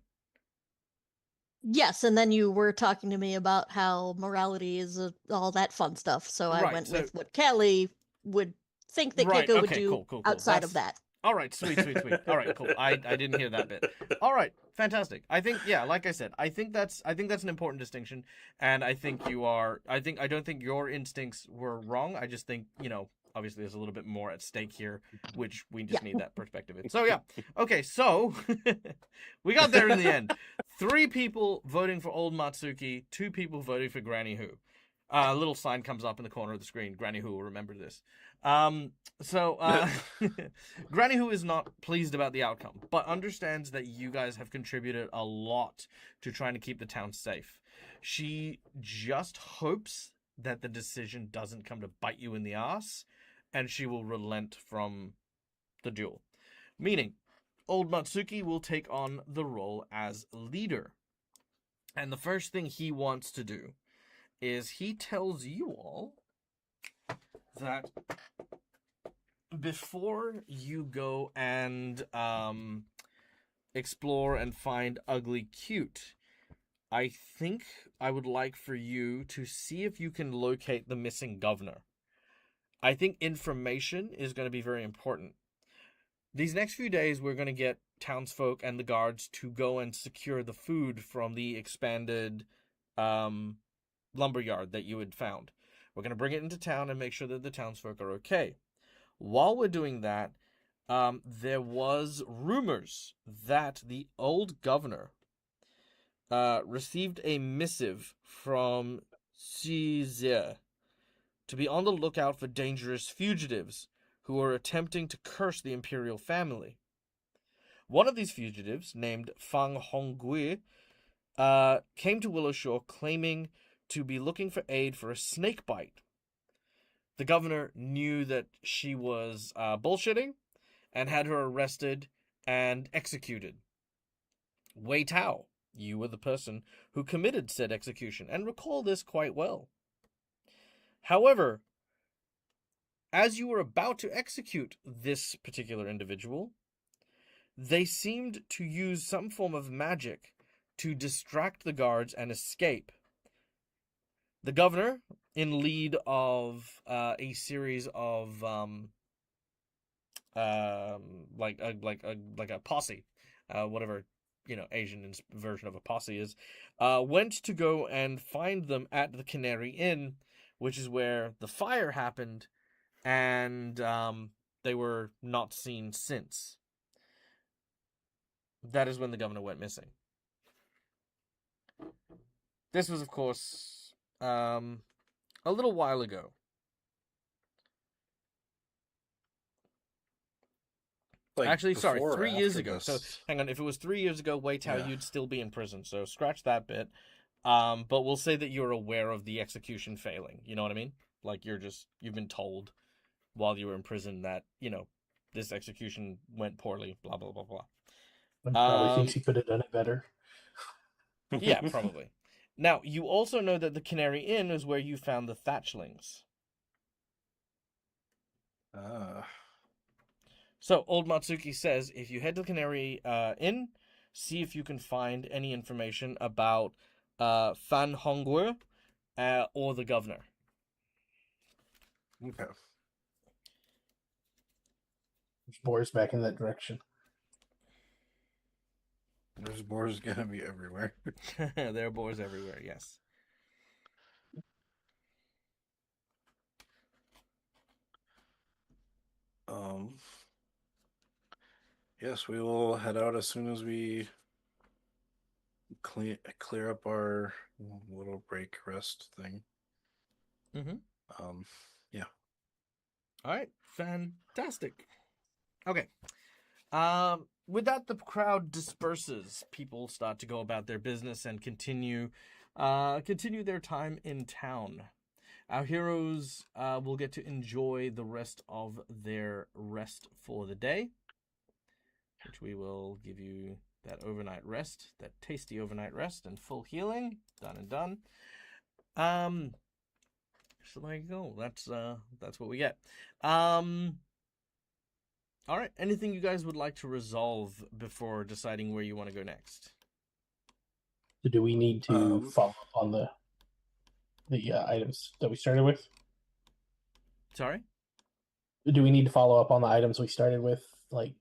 Yes, and then you were talking to me about how morality is all that fun stuff. So I Right, went so- with what Kelly would think that Right, Keiko would okay, do cool. outside of that. All right, sweet. All right, cool. I didn't hear that bit. All right, fantastic. I think, yeah, like I said, I think that's an important distinction, and I think I don't think your instincts were wrong. I just think, obviously there's a little bit more at stake here, which we just need that perspective in. So yeah, okay, so we got there in the end. 3 people voting for old Matsuki, 2 people voting for Granny Who. A little sign comes up in the corner of the screen. Granny Who will remember this. Granny Who is not pleased about the outcome, but understands that you guys have contributed a lot to trying to keep the town safe. She just hopes that the decision doesn't come to bite you in the ass, and she will relent from the duel. Meaning, old Matsuki will take on the role as leader. And the first thing he wants to do is he tells you all that before you go and explore and find ugly cute, I think I would like for you to see if you can locate the missing governor. I think information is going to be very important. These next few days, we're going to get townsfolk and the guards to go and secure the food from the expanded lumberyard that you had found. We're going to bring it into town and make sure that the townsfolk are okay. While we're doing that, there was rumors that the old governor received a missive from Caesar to be on the lookout for dangerous fugitives who are attempting to curse the imperial family. One of these fugitives, named Fang Honggui, came to Willowshore claiming to be looking for aid for a snake bite. The governor knew that she was bullshitting and had her arrested and executed. Wei Tao, you were the person who committed said execution and recall this quite well. However, as you were about to execute this particular individual, they seemed to use some form of magic to distract the guards and escape. The governor, in lead of a series of like a posse, whatever Asian version of a posse is, went to go and find them at the Canary Inn, which is where the fire happened, and they were not seen since. That is when the governor went missing. This was, of course, a little while ago. Like Actually, sorry, before or 3 years after ago. this? So, hang on, if it was 3 years ago, wait how Yeah. you'd still be in prison. So, scratch that bit. But we'll say that you're aware of the execution failing. You know what I mean? Like, you've been told while you were in prison that, this execution went poorly, blah, blah, blah, blah. And probably thinks he could have done it better. Yeah, probably. Now, you also know that the Canary Inn is where you found the thatchlings. So, old Matsuki says, if you head to Canary Inn, see if you can find any information about Fan Hongguo or the governor. Okay. There's boars back in that direction. There's boars gonna be everywhere. There are boars everywhere, yes. Yes, we will head out as soon as we clear up our little break rest thing. Mm-hmm. Yeah. All right, fantastic. Okay. With that, the crowd disperses. People start to go about their business and continue their time in town. Our heroes will get to enjoy the rest of their rest for the day, which we will give you that overnight rest, that tasty overnight rest and full healing. Done and done. So there you go. That's what we get. All right. Anything you guys would like to resolve before deciding where you want to go next? So do we need to follow up on the items that we started with? Sorry? Do we need to follow up on the items we started with, like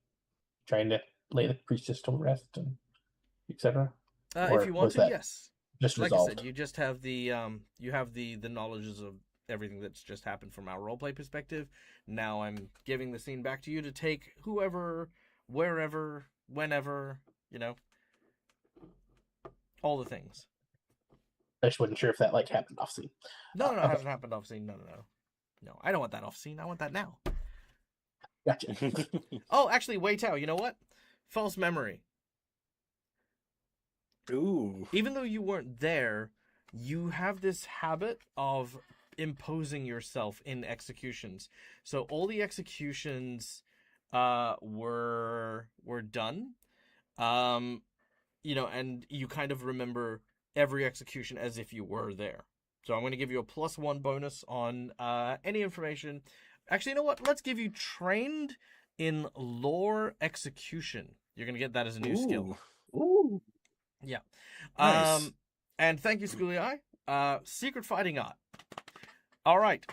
trying to lay the priestess to rest and etc.? If you want was to, that yes. just Like resolved? I said, you just have the knowledges of everything that's just happened from our roleplay perspective. Now I'm giving the scene back to you to take whoever, wherever, whenever, all the things. I just wasn't sure if that like happened off scene. No, it okay. hasn't happened off scene. No. No, I don't want that off scene. I want that now. Gotcha. Oh, actually, wait out. You know what? False memory. Ooh. Even though you weren't there, you have this habit of imposing yourself in executions. So all the executions were done. And you kind of remember every execution as if you were there. So I'm going to give you a +1 bonus on any information. Actually, you know what? Let's give you trained in lore execution. You're going to get that as a new skill. Ooh. Yeah. Nice. And thank you, Schoolie Eye. Secret fighting art. All right.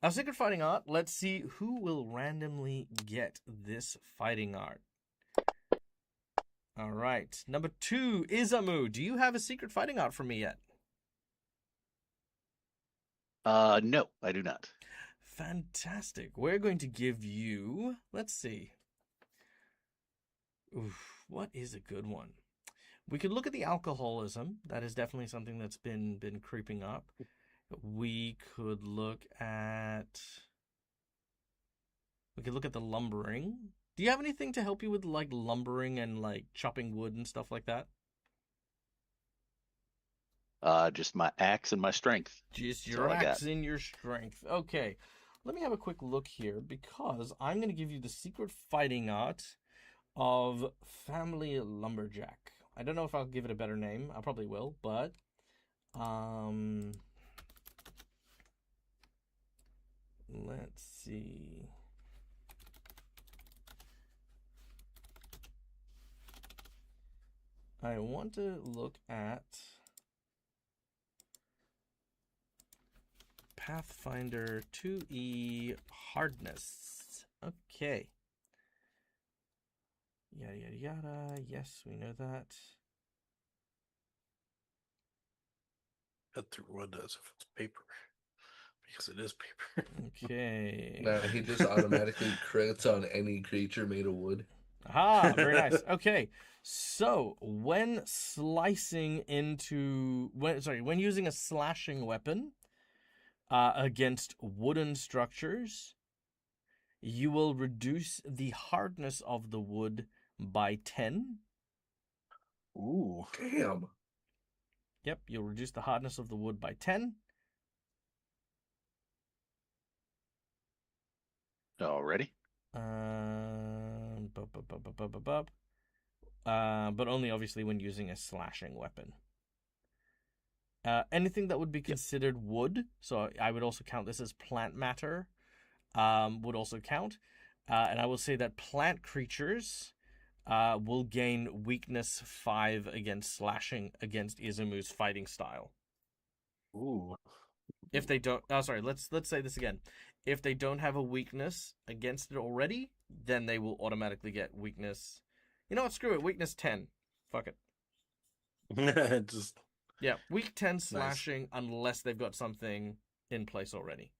Secret fighting art. Let's see who will randomly get this fighting art. All right. Number 2, Izamu. Do you have a secret fighting art for me yet? No, I do not. Fantastic. We're going to give you, let's see. Oof, what is a good one? We could look at the alcoholism. That is definitely something that's been creeping up. We could look at the lumbering. Do you have anything to help you with like lumbering and like chopping wood and stuff like that? Just my axe and my strength. Just That's your all I got. axe and your strength. Okay. Let me have a quick look here because I'm going to give you the secret fighting art of Family Lumberjack. I don't know if I'll give it a better name. I probably will, but let's see. I want to look at Pathfinder 2E hardness. Okay. Yada yada yada. Yes, we know that. Cut through wood as if it's paper. Because it is paper. Okay. Nah, he just automatically crits on any creature made of wood. Aha, very nice. Okay. So, when using a slashing weapon against wooden structures, you will reduce the hardness of the wood by 10. Ooh. Damn. Yep, you'll reduce the hardness of the wood by 10. Already? But only obviously when using a slashing weapon. Anything that would be considered wood, so I would also count this as plant matter, would also count. And I will say that plant creatures will gain weakness 5 against slashing against Izumu's fighting style. Ooh. If they don't, let's say this again. If they don't have a weakness against it already, then they will automatically get weakness. You know what? Screw it. Weakness 10. Fuck it. Just Yeah, weak 10 slashing unless they've got something in place already.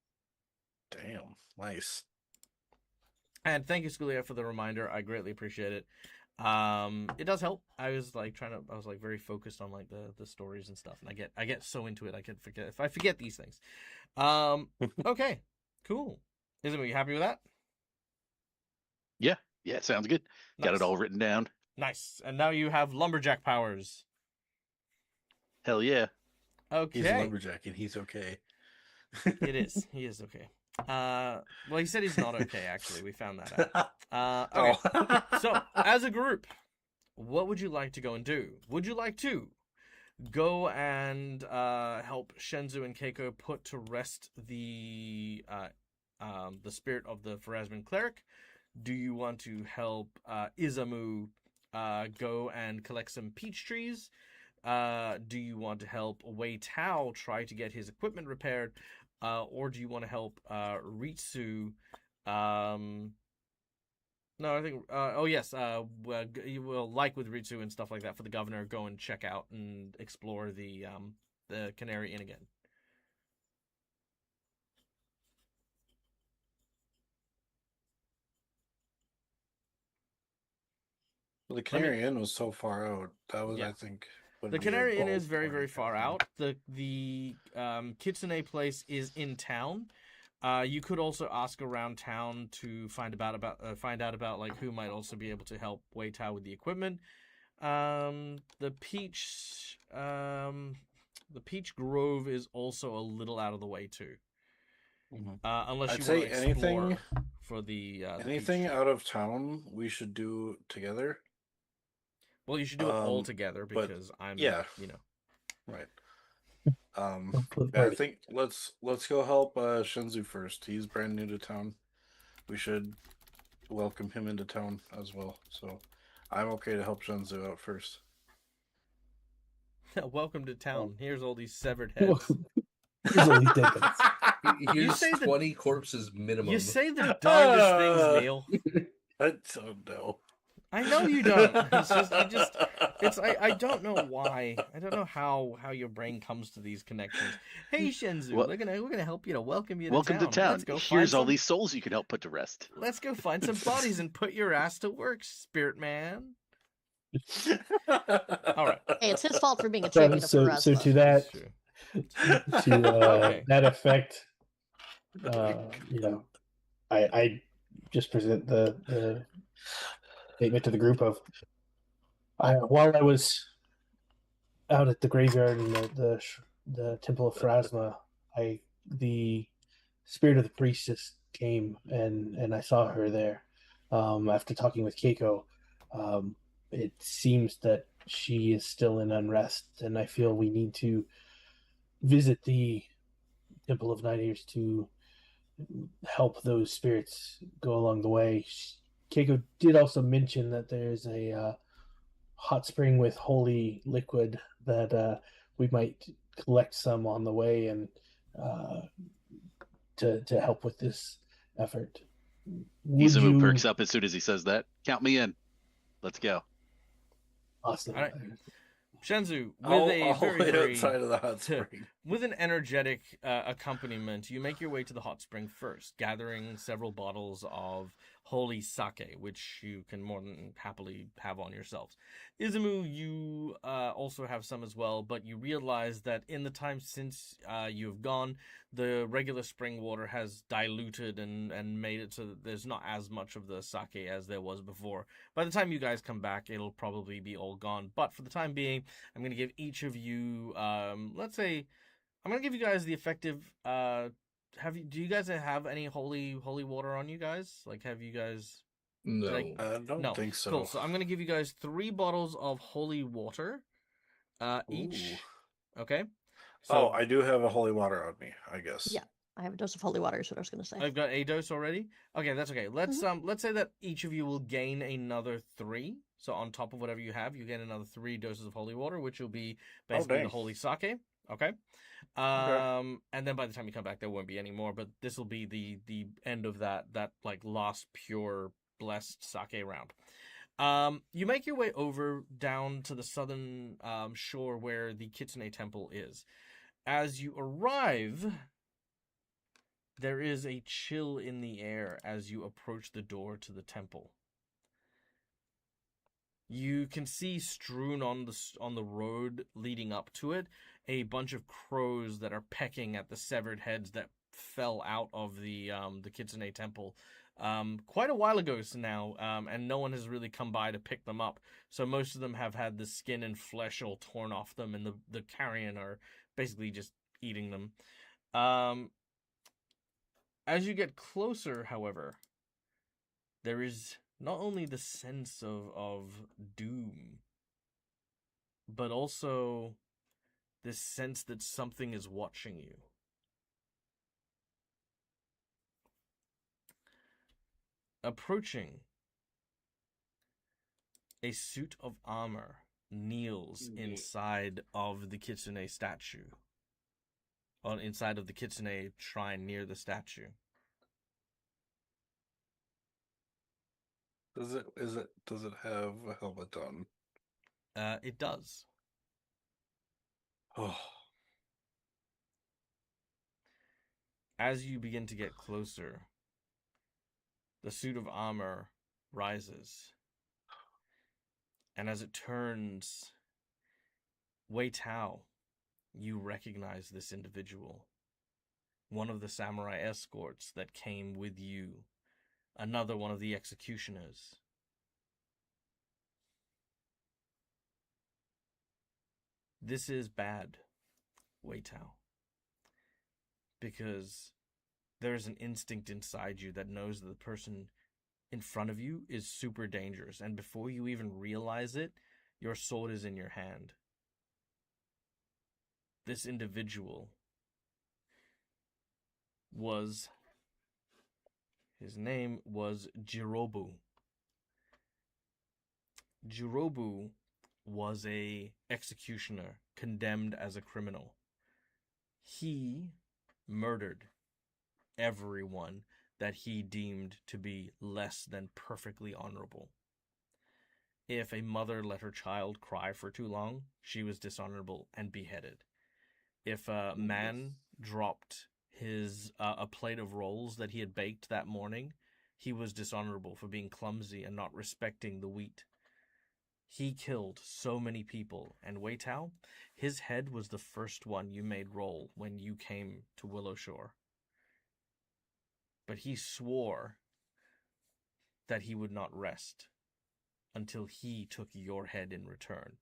damn. Nice. And thank you, Schoolia, for the reminder. I greatly appreciate it. It does help. I was very focused on like the stories and stuff, and I get so into it I forget these things. Okay, cool. Isn't you happy with that? Yeah, sounds good. Nice. Got it all written down. Nice. And now you have lumberjack powers. Hell yeah. Okay. He's a lumberjack and he's okay. It is. He is okay. Well, he said he's not okay. Actually, we found that out. Okay. So, as a group, what would you like to go and do? Would you like to go and help Shenzu and Keiko put to rest the spirit of the Pharasman cleric? Do you want to help Izamu go and collect some peach trees? Do you want to help Wei Tao try to get his equipment repaired? Or do you want to help Ritsu? No, I think. Oh yes. You will, like with Ritsu and stuff like that, for the governor, go and check out and explore the Canary Inn again. The Canary Inn was so far out. That was, Yeah. I think, would The be a Canary Inn bold is very, plan very kind of far thing. out. The Kitsune place is in town. You could also ask around town to find out about like who might also be able to help Wei Tao with the equipment. The Peach Grove is also a little out of the way too. Unless I'd you say want to explore for the anything peach. out of town we should do together. Well, you should do it all together but because I'm, yeah. you know. Right. For the I party. think let's go help Shinzu first. He's brand new to town. We should welcome him into town as well. So I'm okay to help Shinzu out first. Welcome to town. Here's all these severed heads. Here's all these dead guys. Here's say the- 20 corpses minimum. You say the darndest things, Neil. I don't know. I know you don't. It's just I don't know why. I don't know how your brain comes to these connections. Hey Shinzu, Well- we're gonna help you to welcome you to Welcome town. to town. Let's go Here's find all some, these souls you can help put to rest. Let's go find some bodies and put your ass to work, Spirit Man. All right. Hey, it's his fault for being a champion of So Pharasma. to that That's true. to Okay. that effect, I just present the statement to the group of while I was out at the graveyard in the Temple of Pharasma, the spirit of the priestess came and I saw her there. After talking with Keiko, it seems that she is still in unrest, and I feel we need to visit the Temple of Night Ears to help those spirits go along the way. Keiko did also mention that there's a hot spring with holy liquid that we might collect some on the way and to help with this effort. Would Izumu you? perks up as soon as he says that. Count me in. Let's go. Awesome. All right. Shinzu, with I'll a very, wait very outside of the hot spring. with an energetic accompaniment, you make your way to the hot spring first, gathering several bottles of holy sake, which you can more than happily have on yourselves. Izumu, you also have some as well, but you realize that in the time since you've gone, the regular spring water has diluted and made it so that there's not as much of the sake as there was before. By the time you guys come back, it'll probably be all gone. But for the time being, I'm going to give each of you, let's say, I'm going to give you guys the effective, do you guys have any holy water on you guys? Like, have you guys... No. I don't think so. Cool. So I'm going to give you guys 3 bottles of holy water, each. Ooh. Okay. So I do have a holy water on me, I guess. Yeah. I have a dose of holy water is what I was going to say. I've got a dose already. Okay, that's okay. Let's say that each of you will gain another 3. So on top of whatever you have, you gain another 3 doses of holy water, which will be basically the dang. holy sake. Okay. And then by the time you come back, there won't be any more. But this will be the end of that like last pure blessed sake round. You make your way over down to the southern shore where the Kitsune Temple is. As you arrive, there is a chill in the air as you approach the door to the temple. You can see strewn on the road leading up to it a bunch of crows that are pecking at the severed heads that fell out of the Kitsune Temple quite a while ago now, and no one has really come by to pick them up. So most of them have had the skin and flesh all torn off them, and the carrion are basically just eating them. As you get closer, however, there is not only the sense of doom, but also this sense that something is watching you. approaching, a suit of armor kneels inside of the kitsune statue. On inside of the kitsune shrine near the statue. Does it have a helmet on? It does. Oh. As you begin to get closer, the suit of armor rises. And as it turns, Wei Tao, you recognize this individual. One of the samurai escorts that came with you. Another one of the executioners. This is bad, Wei Tao. Because there is an instinct inside you that knows that the person in front of you is super dangerous. And before you even realize it, your sword is in your hand. This individual was... His name was Jirobu. Jirobu was a executioner condemned as a criminal. He murdered everyone that he deemed to be less than perfectly honorable. If a mother let her child cry for too long, she was dishonorable and beheaded. If a man dropped his a plate of rolls that he had baked that morning, he was dishonorable for being clumsy and not respecting the wheat. He killed so many people, and Wei Tao, his head was the first one you made roll when you came to Willow Shore. But he swore that he would not rest until he took your head in return.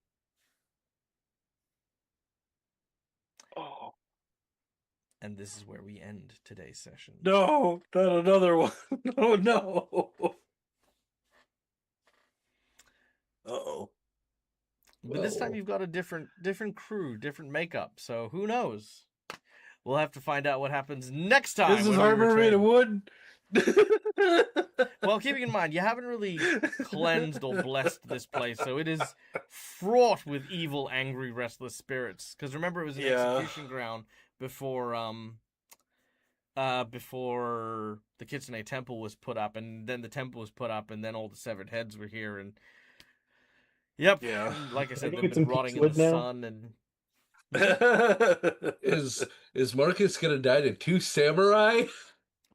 Oh. And this is where we end today's session. No, not another one. Oh no. Uh-oh. But this time Whoa. you've got a different crew, different makeup. So who knows? We'll have to find out what happens next time. This is when we armor made of return. wood. Well, keeping in mind, you haven't really cleansed or blessed this place, so it is fraught with evil, angry, restless spirits. Because remember, it was an execution ground before the Kitsune Temple was put up, and then the temple was put up, and then all the severed heads were here, and yep, Yeah. like I said, think they've it's been in rotting in the Peacewood now. sun, and Is Marcus gonna die to two samurai?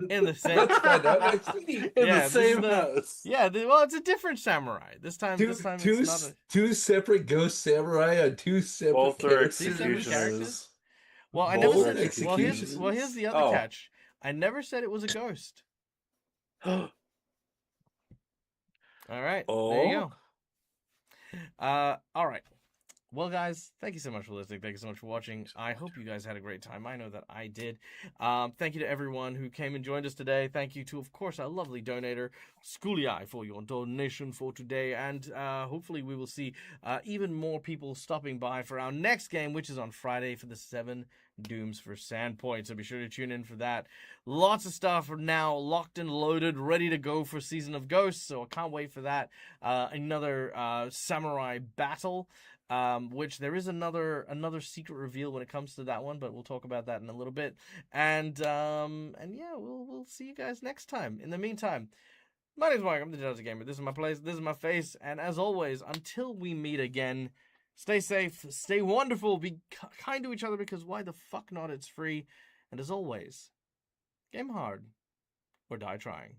in the same. Let's find out next week. In Yeah, the this same is house. Yeah, well, it's a different samurai. This time it's not a... Two separate ghost samurai on two separate Both are characters. Two separate characters? executioners. Well, I Both never are said... Well, here's the other Oh. catch. I never said it was a ghost. All right, there you go. All right. Well, guys, thank you so much for listening. Thank you so much for watching. I hope you guys had a great time. I know that I did. Thank you to everyone who came and joined us today. Thank you to, of course, our lovely donator, Schoolie, for your donation for today. And hopefully we will see even more people stopping by for our next game, which is on Friday for the 7 Dooms for Sandpoint. So be sure to tune in for that. Lots of stuff now locked and loaded, ready to go for Season of Ghosts. So I can't wait for that. Another samurai battle. Which there is another secret reveal when it comes to that one, but we'll talk about that in a little bit. And yeah, we'll see you guys next time. In the meantime, my name's Mike. I'm the Jazzy Gamer. This is my place. This is my face. And as always, until we meet again, stay safe, stay wonderful, be kind to each other because why the fuck not? It's free. And as always, game hard or die trying.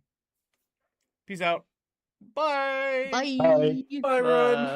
Peace out. Bye. Bye. Bye. Bye, Run.